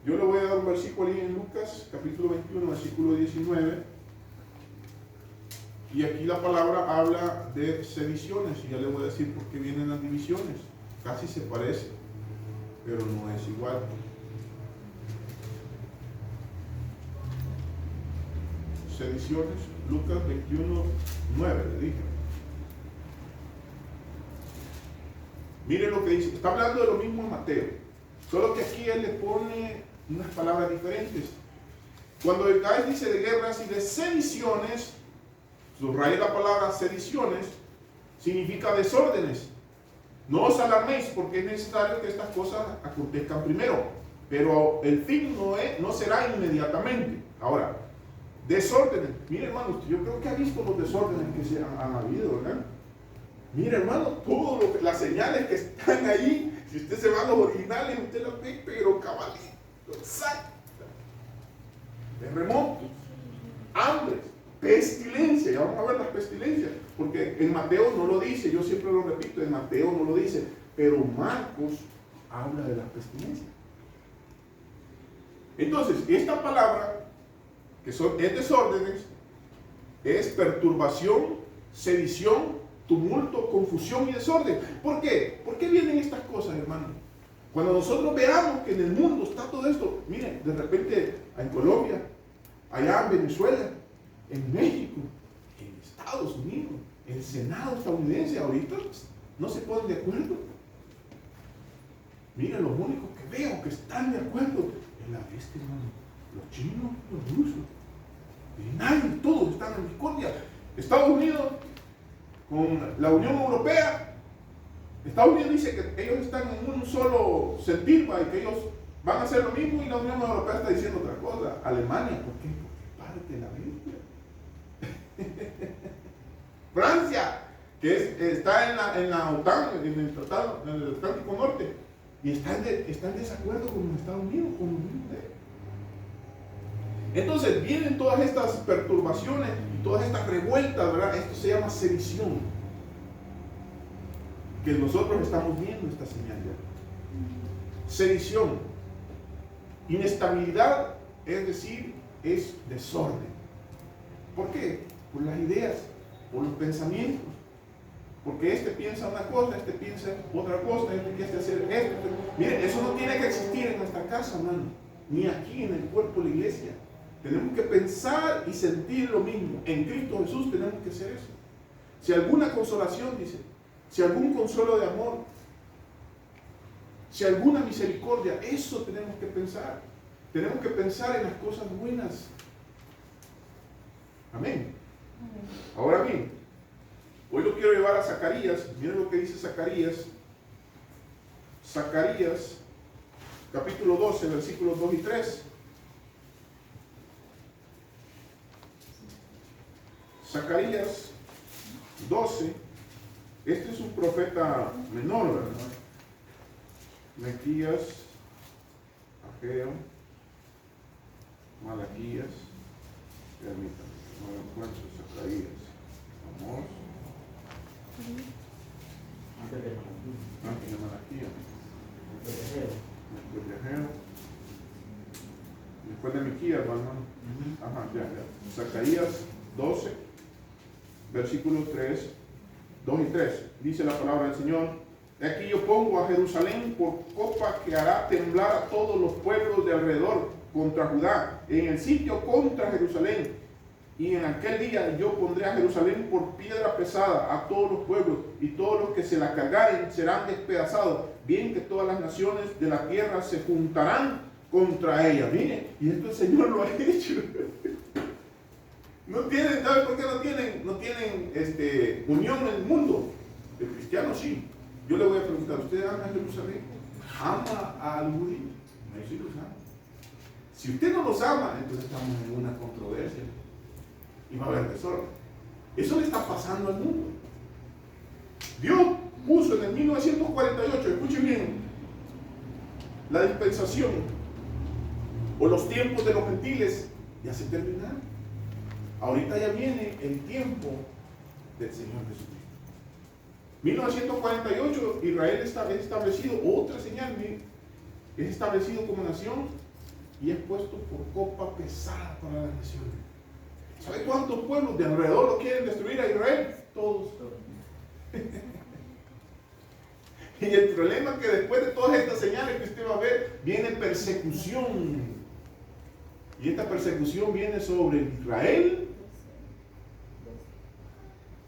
Yo le voy a dar un versículo ahí en Lucas, capítulo 21, versículo 19. Y aquí la palabra habla de sediciones. Y ya le voy a decir por qué vienen las divisiones. Casi se parece, pero no es igual. Sediciones, Lucas 21, 9, le dije. Mire lo que dice, está hablando de lo mismo en Mateo, solo que aquí él le pone unas palabras diferentes. Cuando el Gáis dice de guerras y de sediciones, subraya la palabra sediciones, significa desórdenes. No os alarméis, porque es necesario que estas cosas acontezcan primero, pero el fin no será inmediatamente. Ahora, desórdenes. Mire, hermano, yo creo que ha visto los desórdenes que se han habido, ¿verdad? Mire, hermano, todas las señales que están ahí, si usted se va a los originales, usted las ve, pero cabalito, exacta. Terremotos, hambres, pestilencia. Ya vamos a ver las pestilencias, porque en Mateo no lo dice, yo siempre lo repito, en Mateo no lo dice, pero Marcos habla de las pestilencias. Entonces, esta palabra, que es desórdenes, es perturbación, sedición, tumulto, confusión y desorden. ¿Por qué? ¿Por qué vienen estas cosas, hermano? Cuando nosotros veamos que en el mundo está todo esto, miren, de repente en Colombia allá en Venezuela, en México, en Estados Unidos, el Senado estadounidense ahorita no se ponen de acuerdo. Miren, los únicos que veo que están de acuerdo es la bestia, hermano. Los chinos, los rusos. Y nadie, todos están en discordia. Estados Unidos con la Unión Europea. Estados Unidos dice que ellos están en un solo sentir, y que ellos van a hacer lo mismo, y la Unión Europea está diciendo otra cosa. Alemania, ¿por qué? Porque parte de la Biblia. Francia, que está en la OTAN, en el Tratado, en el Atlántico Norte, y está en desacuerdo con los Estados Unidos, con los mismos de ellos. Entonces vienen todas estas perturbaciones y todas estas revueltas, ¿verdad? Esto se llama sedición. Que nosotros estamos viendo esta señal ya. Sedición. Inestabilidad, es decir, es desorden. ¿Por qué? Por las ideas, por los pensamientos. Porque este piensa una cosa, este piensa otra cosa, este quiere hacer esto. Miren, eso no tiene que existir en nuestra casa, hermano. Ni aquí en el cuerpo de la iglesia. Tenemos que pensar y sentir lo mismo. En Cristo Jesús tenemos que hacer eso. Si alguna consolación, dice, si algún consuelo de amor, si alguna misericordia, eso tenemos que pensar. Tenemos que pensar en las cosas buenas. Amén. Ahora bien, hoy lo quiero llevar a Zacarías. Miren lo que dice Zacarías. Zacarías, capítulo 12, versículos 2 y 3. Zacarías 12, este es un profeta menor, ¿verdad? Mequías, Ageo, Malaquías, permítanme, no lo encuentro, Zacarías, Amós, antes de Malaquías, después de Ageo, después de Mequías, hermano. Ajá, ya. Zacarías 12. Versículos 3, 2 y 3, dice la palabra del Señor: aquí yo pongo a Jerusalén por copa que hará temblar a todos los pueblos de alrededor contra Judá, en el sitio contra Jerusalén. Y en aquel día yo pondré a Jerusalén por piedra pesada a todos los pueblos, y todos los que se la cargaren serán despedazados, bien que todas las naciones de la tierra se juntarán contra ella. Mire, y esto el Señor lo ha hecho. No tienen, ¿saben por qué no tienen unión en el mundo? El cristiano sí. Yo le voy a preguntar, ¿usted ama a Jerusalén? ¿Ama al judío? No, sí los ama. Si usted no los ama, entonces estamos en una controversia y va a haber desorden. Eso le está pasando al mundo. Dios puso en el 1948, escuchen bien, la dispensación o los tiempos de los gentiles ya se terminaron. Ahorita ya viene el tiempo del Señor Jesucristo. 1948, Israel es establecido, otra señal, es establecido como nación y es puesto por copa pesada para las naciones. ¿Sabe cuántos pueblos de alrededor lo quieren destruir a Israel? Todos. Y el problema es que después de todas estas señales que usted va a ver, viene persecución. Y esta persecución viene sobre Israel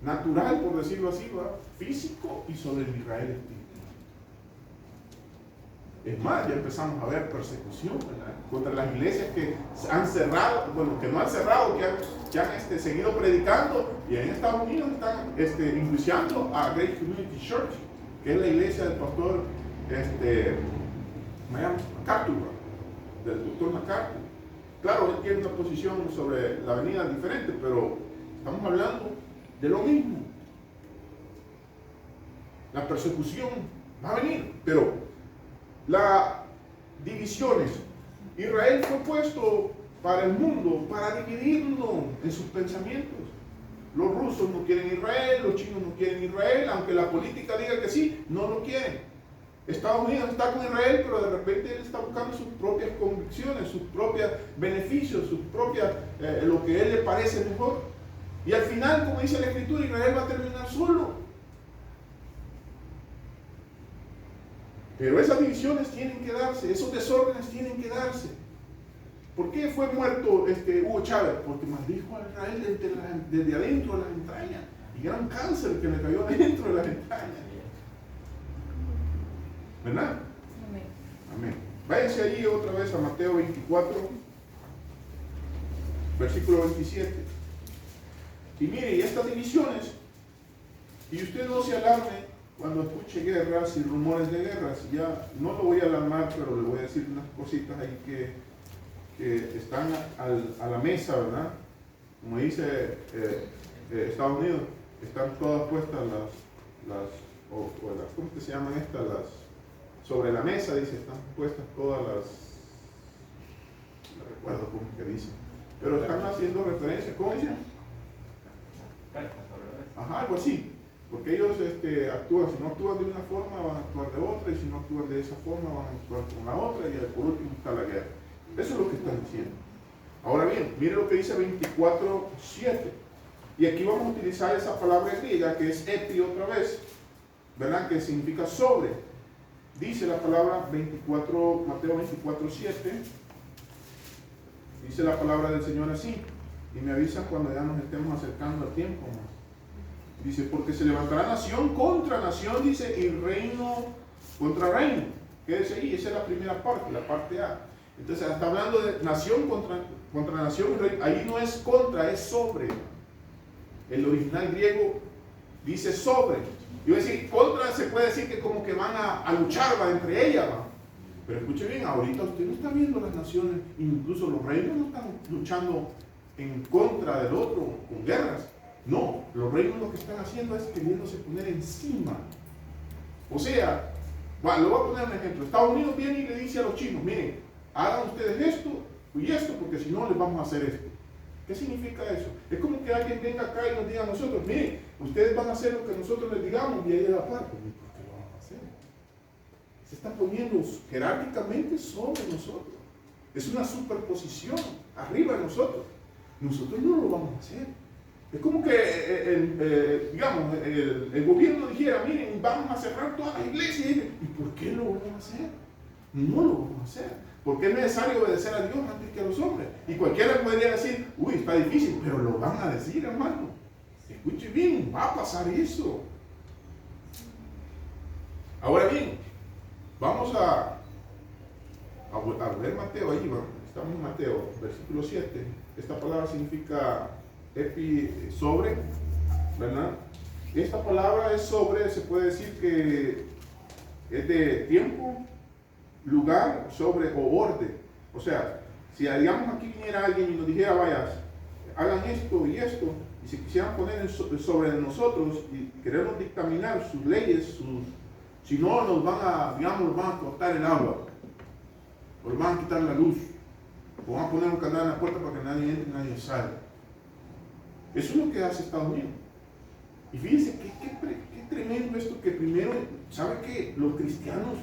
natural, por decirlo así, ¿va? Físico, y sobre el Israel espiritual. Es más, ya empezamos a ver persecución, ¿verdad?, contra las iglesias que han cerrado, bueno, que no han cerrado, que han seguido predicando, y en Estados Unidos están enjuiciando a Grace Community Church, que es la iglesia del pastor MacArthur, del doctor MacArthur. Claro, él tiene una posición sobre la avenida diferente, pero estamos hablando de lo mismo. La persecución va a venir, pero las divisiones. Israel fue puesto para el mundo, para dividirnos en sus pensamientos. Los rusos no quieren Israel, los chinos no quieren Israel, aunque la política diga que sí, no lo quieren. Estados Unidos está con Israel, pero de repente él está buscando sus propias convicciones, sus propios beneficios, sus propias, lo que a él le parece mejor. Y al final, como dice la Escritura, Israel va a terminar solo. Pero esas divisiones tienen que darse, esos desórdenes tienen que darse. ¿Por qué fue muerto Hugo Chávez? Porque maldijo a Israel desde adentro de las entrañas. Y era un cáncer que le cayó adentro de las entrañas. ¿Verdad? Amén. Amén. Váyanse allí otra vez a Mateo 24, versículo 27. Y mire, y estas divisiones, y usted no se alarme cuando escuche guerras y rumores de guerras. Ya no lo voy a alarmar, pero le voy a decir unas cositas ahí que están a la mesa, ¿verdad? Como dice Estados Unidos, están todas puestas ¿cómo que se llaman estas? Sobre la mesa, dice, están puestas todas no recuerdo cómo es que dice, pero están haciendo referencia, ¿cómo dicen? Ajá, algo así, porque ellos actúan, si no actúan de una forma van a actuar de otra, y si no actúan de esa forma van a actuar con la otra, y por último está la guerra. Eso es lo que están diciendo. Ahora bien, mire lo que dice 24:7. Y aquí vamos a utilizar esa palabra griega que es epi otra vez, ¿verdad? Que significa sobre. Dice la palabra Mateo 24:7. Dice la palabra del Señor así. Y me avisan cuando ya nos estemos acercando al tiempo. Dice, porque se levantará nación contra nación, dice, y reino contra reino. Quédese ahí, esa es la primera parte, la parte A. Entonces está hablando de nación contra nación, ahí no es contra, es sobre. El original griego dice sobre. Yo voy a decir, contra se puede decir que como que van a luchar, va entre ellas, va. Pero escuche bien, ahorita usted no está viendo las naciones, incluso los reinos no están luchando en contra del otro con guerras. No, los reinos lo que están haciendo es queriéndose poner encima. O sea, le voy a poner un ejemplo. Estados Unidos viene y le dice a los chinos, miren, hagan ustedes esto y esto, porque si no les vamos a hacer esto. ¿Qué significa eso? Es como que alguien venga acá y nos diga a nosotros, miren, ustedes van a hacer lo que nosotros les digamos y ahí de la parte. ¿Por qué lo van a hacer? Se está poniendo jerárquicamente sobre nosotros. Es una superposición arriba de nosotros. Nosotros no lo vamos a hacer. Es como que, digamos, el gobierno dijera, miren, vamos a cerrar todas las iglesias. ¿Y por qué lo vamos a hacer? No lo vamos a hacer. Porque es necesario obedecer a Dios antes que a los hombres. Y cualquiera podría decir, uy, está difícil, pero lo van a decir, hermano. Escuche bien, va a pasar eso. Ahora bien, vamos a ver Mateo, ahí va. Estamos en Mateo, versículo 7. Esta palabra significa sobre, ¿verdad? Esta palabra es sobre, se puede decir que es de tiempo, lugar, sobre o orden. O sea, si digamos aquí viniera alguien y nos dijera, vaya, hagan esto y esto, y si quisieran poner sobre nosotros y queremos dictaminar sus leyes, si no nos van a cortar el agua, o nos van a quitar la luz, o van a poner un candado en la puerta para que nadie entre y nadie salga. Eso es lo que hace Estados Unidos. Y fíjense qué tremendo esto, que primero, ¿sabe qué? Los cristianos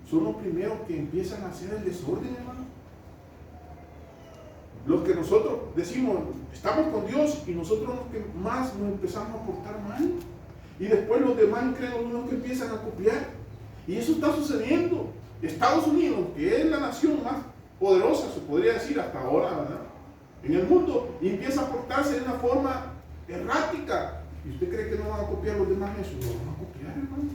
son los primeros que empiezan a hacer el desorden, hermano. Los que nosotros decimos, estamos con Dios, y nosotros los que más nos empezamos a portar mal. Y después los demás incrédulos los que empiezan a copiar. Y eso está sucediendo. Estados Unidos, que es la nación más poderosa, se podría decir hasta ahora, ¿verdad?, en el mundo, y empieza a portarse de una forma errática. ¿Y usted cree que no van a copiar los demás eso? No van a copiar, hermano.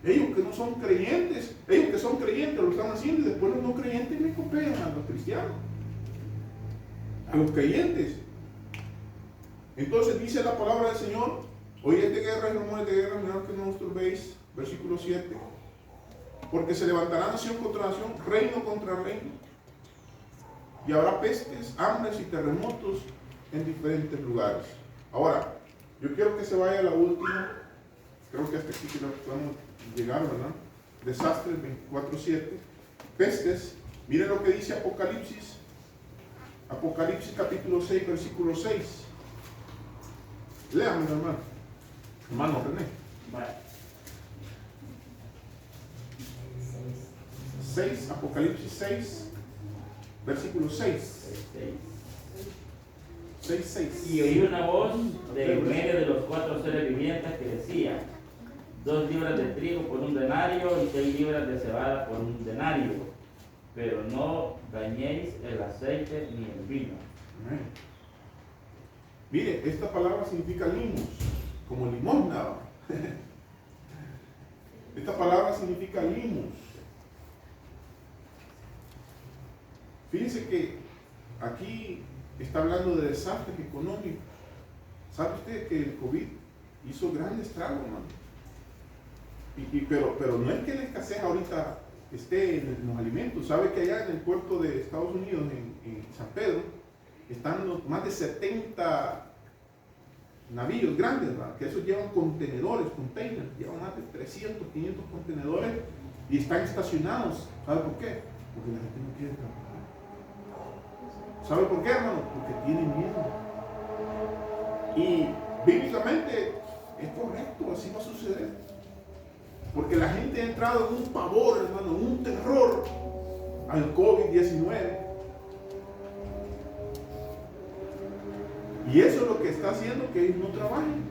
Ellos que no son creyentes, ellos que son creyentes lo están haciendo, y después los no creyentes me copian a los cristianos, a los creyentes. Entonces dice la palabra del Señor, hoy es de guerra y rumores de guerra, mirad que no os turbéis, versículo 7. Porque se levantará nación contra nación, reino contra reino. Y habrá pestes, hambres y terremotos en diferentes lugares. Ahora, yo quiero que se vaya a la última, creo que hasta aquí que podemos llegar, ¿verdad? Desastres 24:7. Pestes, miren lo que dice Apocalipsis. Apocalipsis capítulo 6, versículo 6. Léame, hermano. Hermano René. Vale. 6, Apocalipsis 6, versículo 6. 6. Y oí una voz de en medio de los 4 seres vivientes que decía: 2 libras de trigo por un denario y 6 libras de cebada por un denario, pero no dañéis el aceite ni el vino. Amén. Mire, esta palabra significa limos, como limosna. Esta palabra significa limos. Fíjense que aquí está hablando de desastres económicos. ¿Sabe usted que el COVID hizo grandes estragos, hermano? Pero no es que la escasez ahorita esté en los alimentos. ¿Sabe que allá en el puerto de Estados Unidos, en San Pedro, están más de 70 navíos grandes, ¿verdad? Que esos llevan contenedores, containers, llevan más de 300, 500 contenedores y están estacionados? ¿Sabe por qué? Porque la gente no quiere trabajar. ¿Sabe por qué, hermano? Porque tiene miedo. Y bíblicamente es correcto, así va a suceder. Porque la gente ha entrado en un pavor, hermano, en un terror al COVID-19. Y eso es lo que está haciendo que ellos no trabajen.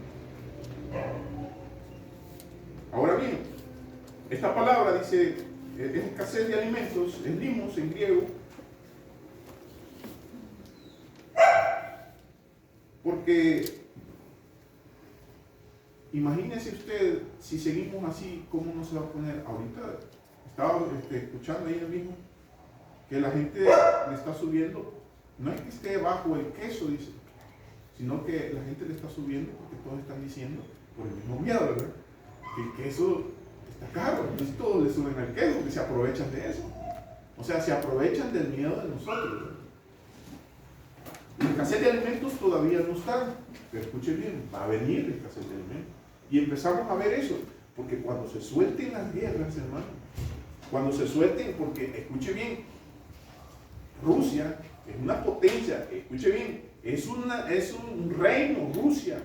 Ahora bien, esta palabra dice, es escasez de alimentos, es limos en griego. Porque imagínese usted, si seguimos así, ¿cómo no se va a poner? Ahorita estaba escuchando ahí mismo que la gente le está subiendo, no es que esté bajo el queso, dice, sino que la gente le está subiendo porque todos están diciendo, por el mismo miedo, ¿verdad? Que el queso está caro, entonces todos le suben al queso porque se aprovechan de eso. O sea, se aprovechan del miedo de nosotros, ¿verdad? La escasez de alimentos todavía no está, pero escuche bien, va a venir la escasez de alimentos. Y empezamos a ver eso, porque cuando se suelten las guerras, hermano, cuando se suelten, porque escuche bien, Rusia es una potencia, escuche bien, es un reino, Rusia,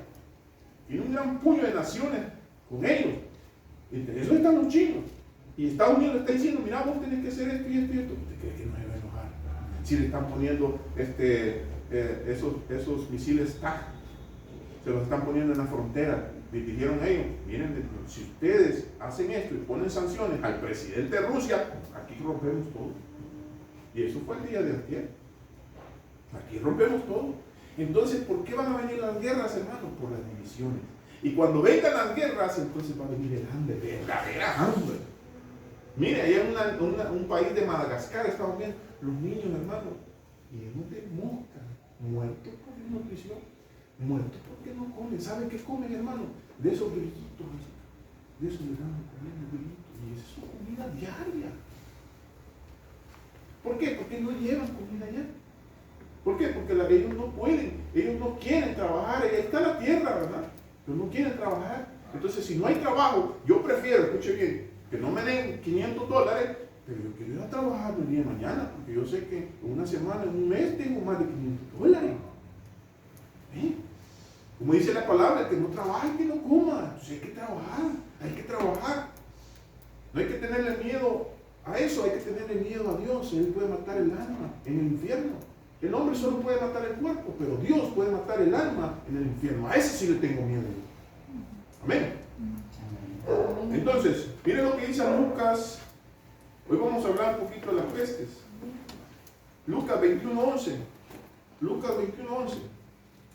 tiene un gran puño de naciones con ellos. Entre eso están los chinos. Y Estados Unidos le está diciendo, mira, vos tenés que hacer esto y esto y esto. ¿Usted cree que no se va a enojar? Si le están poniendo esos misiles TAG, se los están poniendo en la frontera. Le dijeron ellos, miren, si ustedes hacen esto y ponen sanciones al presidente de Rusia, aquí rompemos todo. Y eso fue el día de ayer. Aquí rompemos todo. Entonces, ¿por qué van a venir las guerras, hermano? Por las divisiones. Y cuando vengan las guerras, entonces va a venir el hambre, verdadera hambre. Mire, allá en un país de Madagascar, estamos viendo los niños, hermano, llenos de mosca, muertos por desnutrición, muertos porque no comen. ¿Saben qué comen, hermano? De esos grillitos, de esos le dan comiendo grillitos, y esa es su comida diaria. ¿Por qué? Porque no llevan comida allá. ¿Por qué? Porque ellos no pueden, ellos no quieren trabajar. Ahí está la tierra, ¿verdad? Pero no quieren trabajar. Entonces, si no hay trabajo, yo prefiero, escuche bien, que no me den $500, pero yo quiero ir a trabajar el día de mañana, porque yo sé que en una semana, en un mes, tengo más de $500. ¿Eh? Como dice la palabra, el que no trabaja, el que no coma. Entonces hay que trabajar, hay que trabajar. No hay que tenerle miedo a eso, hay que tenerle miedo a Dios. Él puede matar el alma en el infierno. El hombre solo puede matar el cuerpo, pero Dios puede matar el alma en el infierno. A ese sí le tengo miedo. Amén. Entonces, miren lo que dice Lucas. Hoy vamos a hablar un poquito de las pestes. Lucas 21:11. Lucas 21:11.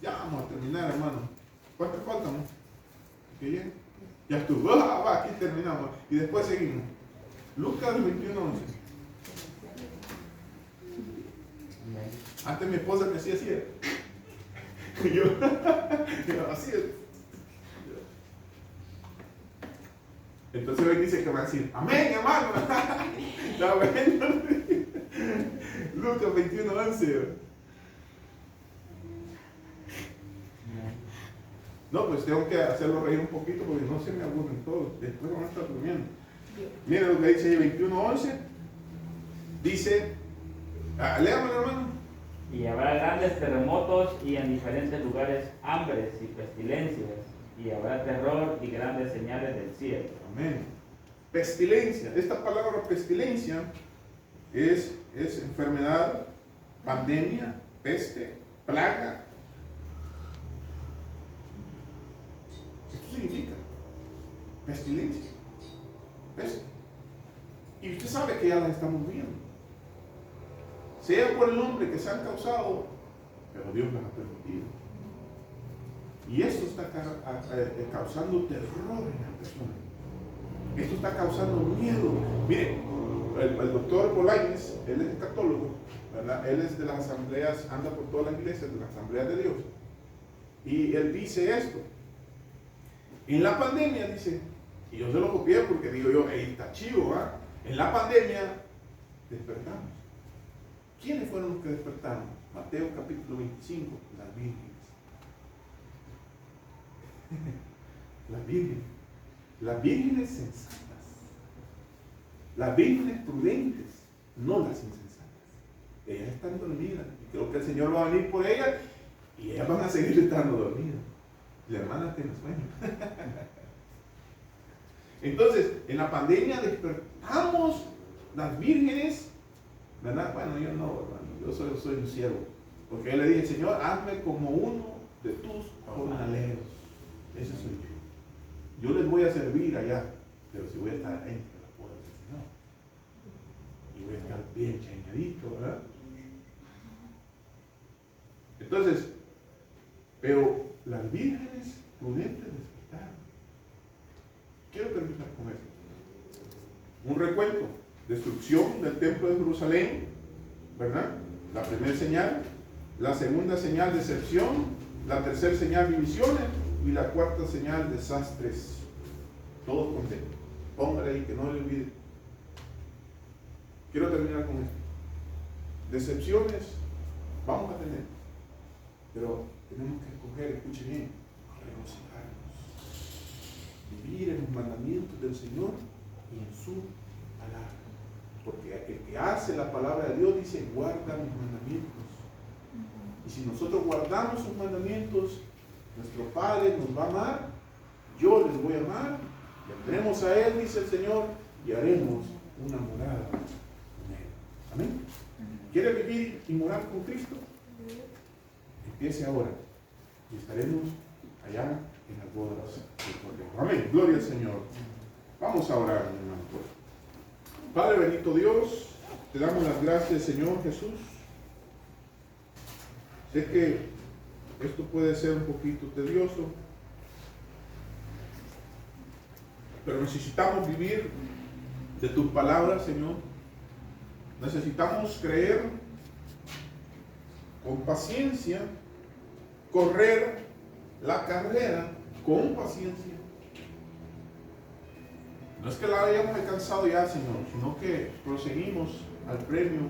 Ya vamos a terminar, hermano. ¿Cuánto falta, no? ¿Qué bien? Ya estuvo. Va, aquí terminamos. Y después seguimos. Lucas 21:11. Antes mi esposa me hacía así. Y yo, así es. Entonces hoy dice que va a decir, amén, hermano. Está bueno. Lucas 21:11. No, pues tengo que hacerlo reír un poquito porque no se me aburren todos. Después van a estar durmiendo. Miren lo que dice ahí 21:11. Dice, léamelo, hermano. Y habrá grandes terremotos y en diferentes lugares hambres y pestilencias, y habrá terror y grandes señales del cielo. Amén. Pestilencia. Esta palabra pestilencia es enfermedad, pandemia, peste, plaga. Esto significa pestilencia, peste. Y usted sabe que ya la estamos viendo. sea por el nombre que se han causado, pero Dios las ha permitido. Y esto está causando terror en las personas. Esto está causando miedo. Miren, el doctor Bolañez, él es católico, ¿verdad? Él es de las asambleas, anda por todas las iglesias de las asambleas de Dios. Y él dice esto. En la pandemia, dice, y yo se lo copié porque digo yo, está chivo, ¿ah? En la pandemia despertamos. ¿Quiénes fueron los que despertaron? Mateo capítulo 25, las vírgenes. Las vírgenes sensatas, las vírgenes prudentes, no las insensatas. Ellas están dormidas y creo que el Señor va a venir por ellas y ellas van a seguir estando dormidas. La hermana tiene sueño. Entonces, en la pandemia despertamos las vírgenes, ¿verdad? Bueno, yo no, hermano, yo soy un siervo, porque yo le dije, Señor, hazme como uno de tus jornaleros. Ese soy yo. Yo les voy a servir allá, pero si voy a estar entre las puertas del Señor. Y voy a estar bien chañadito, ¿verdad? Entonces, pero las vírgenes prudentes despertaron. Quiero terminar con esto. Un recuento. Destrucción del templo de Jerusalén, ¿verdad? La primera señal. La segunda señal, decepción. La tercera señal, divisiones. Y la cuarta señal, desastres. Todos contentos. Póngale ahí que no le olvide. Quiero terminar con esto. Decepciones vamos a tener. Pero tenemos que escoger, escuche bien, regocijarnos. Vivir en los mandamientos del Señor y en su palabra. Porque el que hace la palabra de Dios dice, guarda mis mandamientos. Y si nosotros guardamos sus mandamientos, nuestro Padre nos va a amar, yo les voy a amar, vendremos a Él, dice el Señor, y haremos una morada con Él. Amén. ¿Quiere vivir y morar con Cristo? Empiece ahora y estaremos allá en las bodas del Cordero. Amén. Gloria al Señor. Vamos a orar, mi hermano. Padre bendito Dios, te damos las gracias, Señor Jesús. Sé que esto puede ser un poquito tedioso, pero necesitamos vivir de tus palabras, Señor. Necesitamos creer con paciencia, correr la carrera con paciencia. No es que la hayamos alcanzado ya, Señor, sino que proseguimos al premio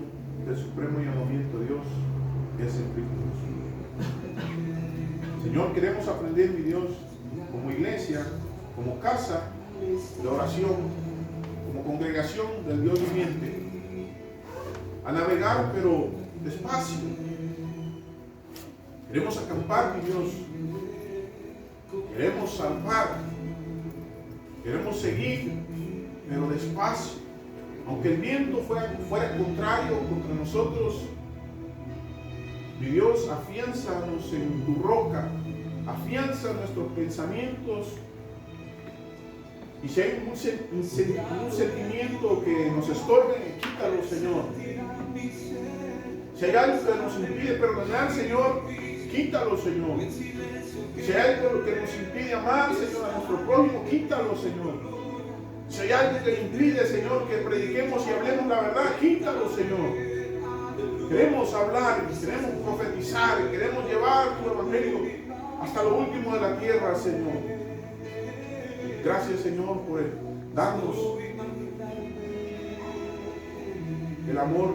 del supremo llamamiento de Dios, que es el Cristo Jesús. Señor, queremos aprender, mi Dios, como iglesia, como casa de oración, como congregación del Dios viviente, a navegar, pero despacio. Queremos acampar, mi Dios. Queremos salvar. Queremos seguir, pero despacio. Aunque el viento fuera contrario contra nosotros, mi Dios, afiánzanos en tu roca. Afianza nuestros pensamientos. Y si hay un sentimiento que nos estorbe, quítalo, Señor. Si hay algo que nos impide perdonar, Señor, quítalo, Señor. Si hay algo que nos impide amar, Señor, a nuestro prójimo, quítalo, Señor. Si hay algo que impide, Señor, que prediquemos y hablemos la verdad, quítalo, Señor. Queremos hablar, queremos profetizar, queremos llevar tu evangelio hasta lo último de la tierra, Señor. Gracias, Señor, por darnos el amor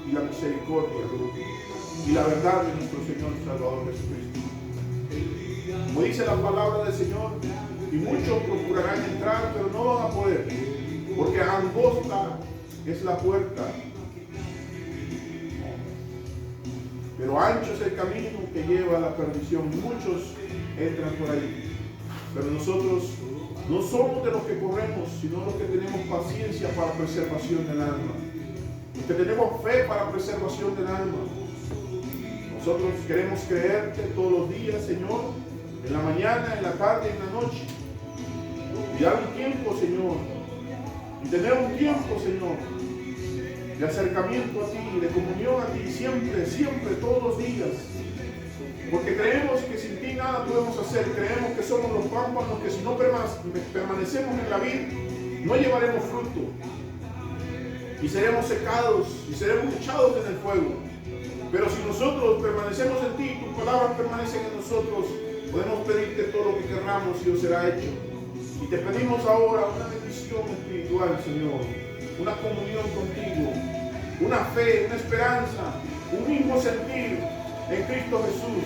y la misericordia y la verdad de nuestro Señor y Salvador Jesucristo. Como dice la palabra del Señor, y muchos procurarán entrar, pero no van a poder, porque angosta es la puerta, pero ancho es el camino que lleva a la perdición, y muchos entran por ahí. Pero nosotros no somos de los que corremos, sino los que tenemos paciencia para preservación del alma. Los que tenemos fe para preservación del alma. Nosotros queremos creerte todos los días, Señor, en la mañana, en la tarde, en la noche. Y dar un tiempo, Señor. Y tener un tiempo, Señor, de acercamiento a ti, de comunión a ti, siempre, siempre, todos los días. Porque creemos que sin ti nada podemos hacer. Creemos que somos los pámpanos que si no permanecemos en la vid, no llevaremos fruto. Y seremos secados y seremos echados en el fuego. Pero si nosotros permanecemos en ti, tus palabras permanecen en nosotros, podemos pedirte todo lo que querramos y os será hecho. Y te pedimos ahora una bendición espiritual, Señor, una comunión contigo, una fe, una esperanza, un mismo sentir en Cristo Jesús.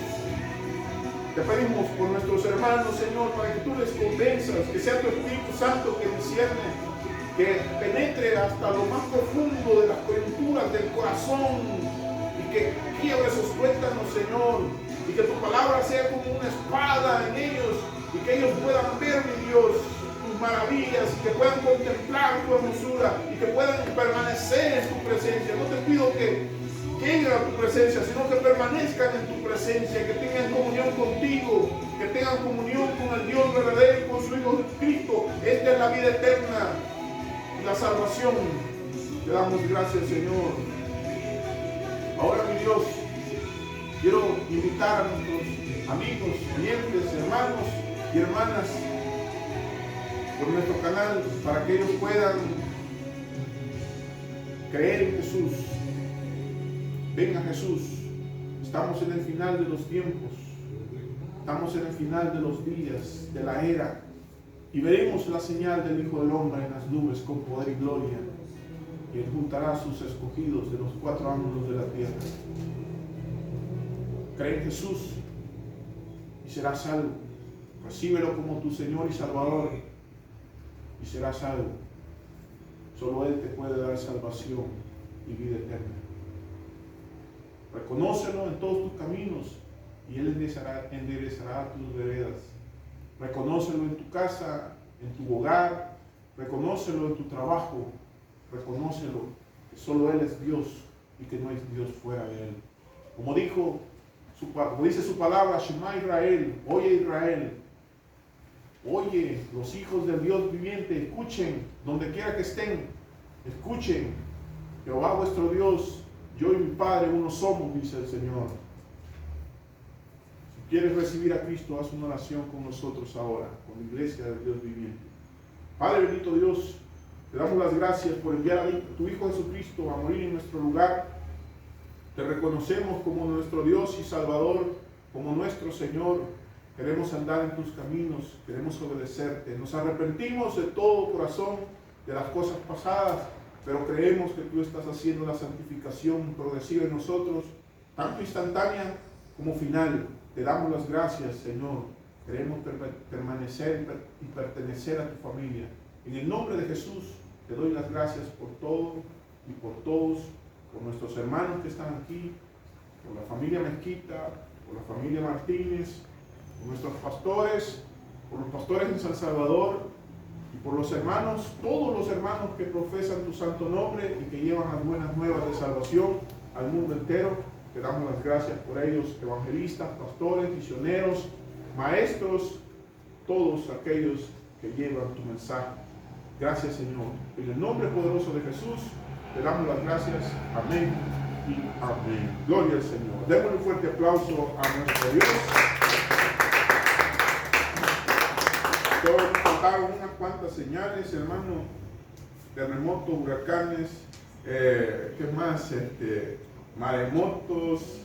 Te pedimos por nuestros hermanos, Señor, para que tú les convenzas, que sea tu Espíritu Santo que discierne, que penetre hasta lo más profundo de las coyunturas del corazón y que quiebre esos tuétanos, Señor, y que tu palabra sea como una espada en ellos y que ellos puedan ver, mi Dios, tus maravillas y que puedan contemplar tu hermosura y que puedan permanecer en tu presencia. No te pido que lleguen a tu presencia, sino que permanezcan en tu presencia, que tengan comunión contigo, que tengan comunión con el Dios verdadero y con su Hijo Cristo. Esta es la vida eterna y la salvación. Te damos gracias, Señor. Ahora, mi Dios, quiero invitar a nuestros amigos, oyentes, hermanos y hermanas por nuestro canal para que ellos puedan creer en Jesús. Venga Jesús, estamos en el final de los tiempos, estamos en el final de los días, de la era, y veremos la señal del Hijo del Hombre en las nubes con poder y gloria, y él juntará a sus escogidos de los cuatro ángulos de la tierra. Cree en Jesús y serás salvo. Recíbelo como tu Señor y Salvador y serás salvo. Solo Él te puede dar salvación y vida eterna. Reconócelo en todos tus caminos y Él enderezará tus veredas. Reconócelo en tu casa, en tu hogar, reconócelo en tu trabajo, reconócelo que solo Él es Dios y que no hay Dios fuera de Él. Como dice su palabra, Shema Israel, oye Israel, oye los hijos del Dios viviente, escuchen donde quiera que estén, escuchen, Jehová vuestro Dios, yo y mi Padre uno somos, dice el Señor. Si quieres recibir a Cristo, haz una oración con nosotros ahora, con la iglesia del Dios viviente. Padre bendito Dios, te damos las gracias por enviar a tu Hijo Jesucristo a morir en nuestro lugar. Te reconocemos como nuestro Dios y Salvador, como nuestro Señor. Queremos andar en tus caminos, queremos obedecerte. Nos arrepentimos de todo corazón de las cosas pasadas, pero creemos que tú estás haciendo la santificación progresiva en nosotros, tanto instantánea como final. Te damos las gracias, Señor. Queremos permanecer y pertenecer a tu familia. En el nombre de Jesús, te doy las gracias por todo y por todos, por nuestros hermanos que están aquí, por la familia Mezquita, por la familia Martínez, por nuestros pastores, por los pastores en San Salvador, y por los hermanos, todos los hermanos que profesan tu santo nombre y que llevan las buenas nuevas de salvación al mundo entero. Te damos las gracias por ellos, evangelistas, pastores, misioneros, maestros, todos aquellos que llevan tu mensaje. Gracias, Señor. En el nombre poderoso de Jesús, te damos las gracias. Amén y amén. Gloria al Señor. Démosle un fuerte aplauso a nuestro Dios. Contaron unas cuantas señales, hermano, terremotos, huracanes, ¿qué más? Maremotos,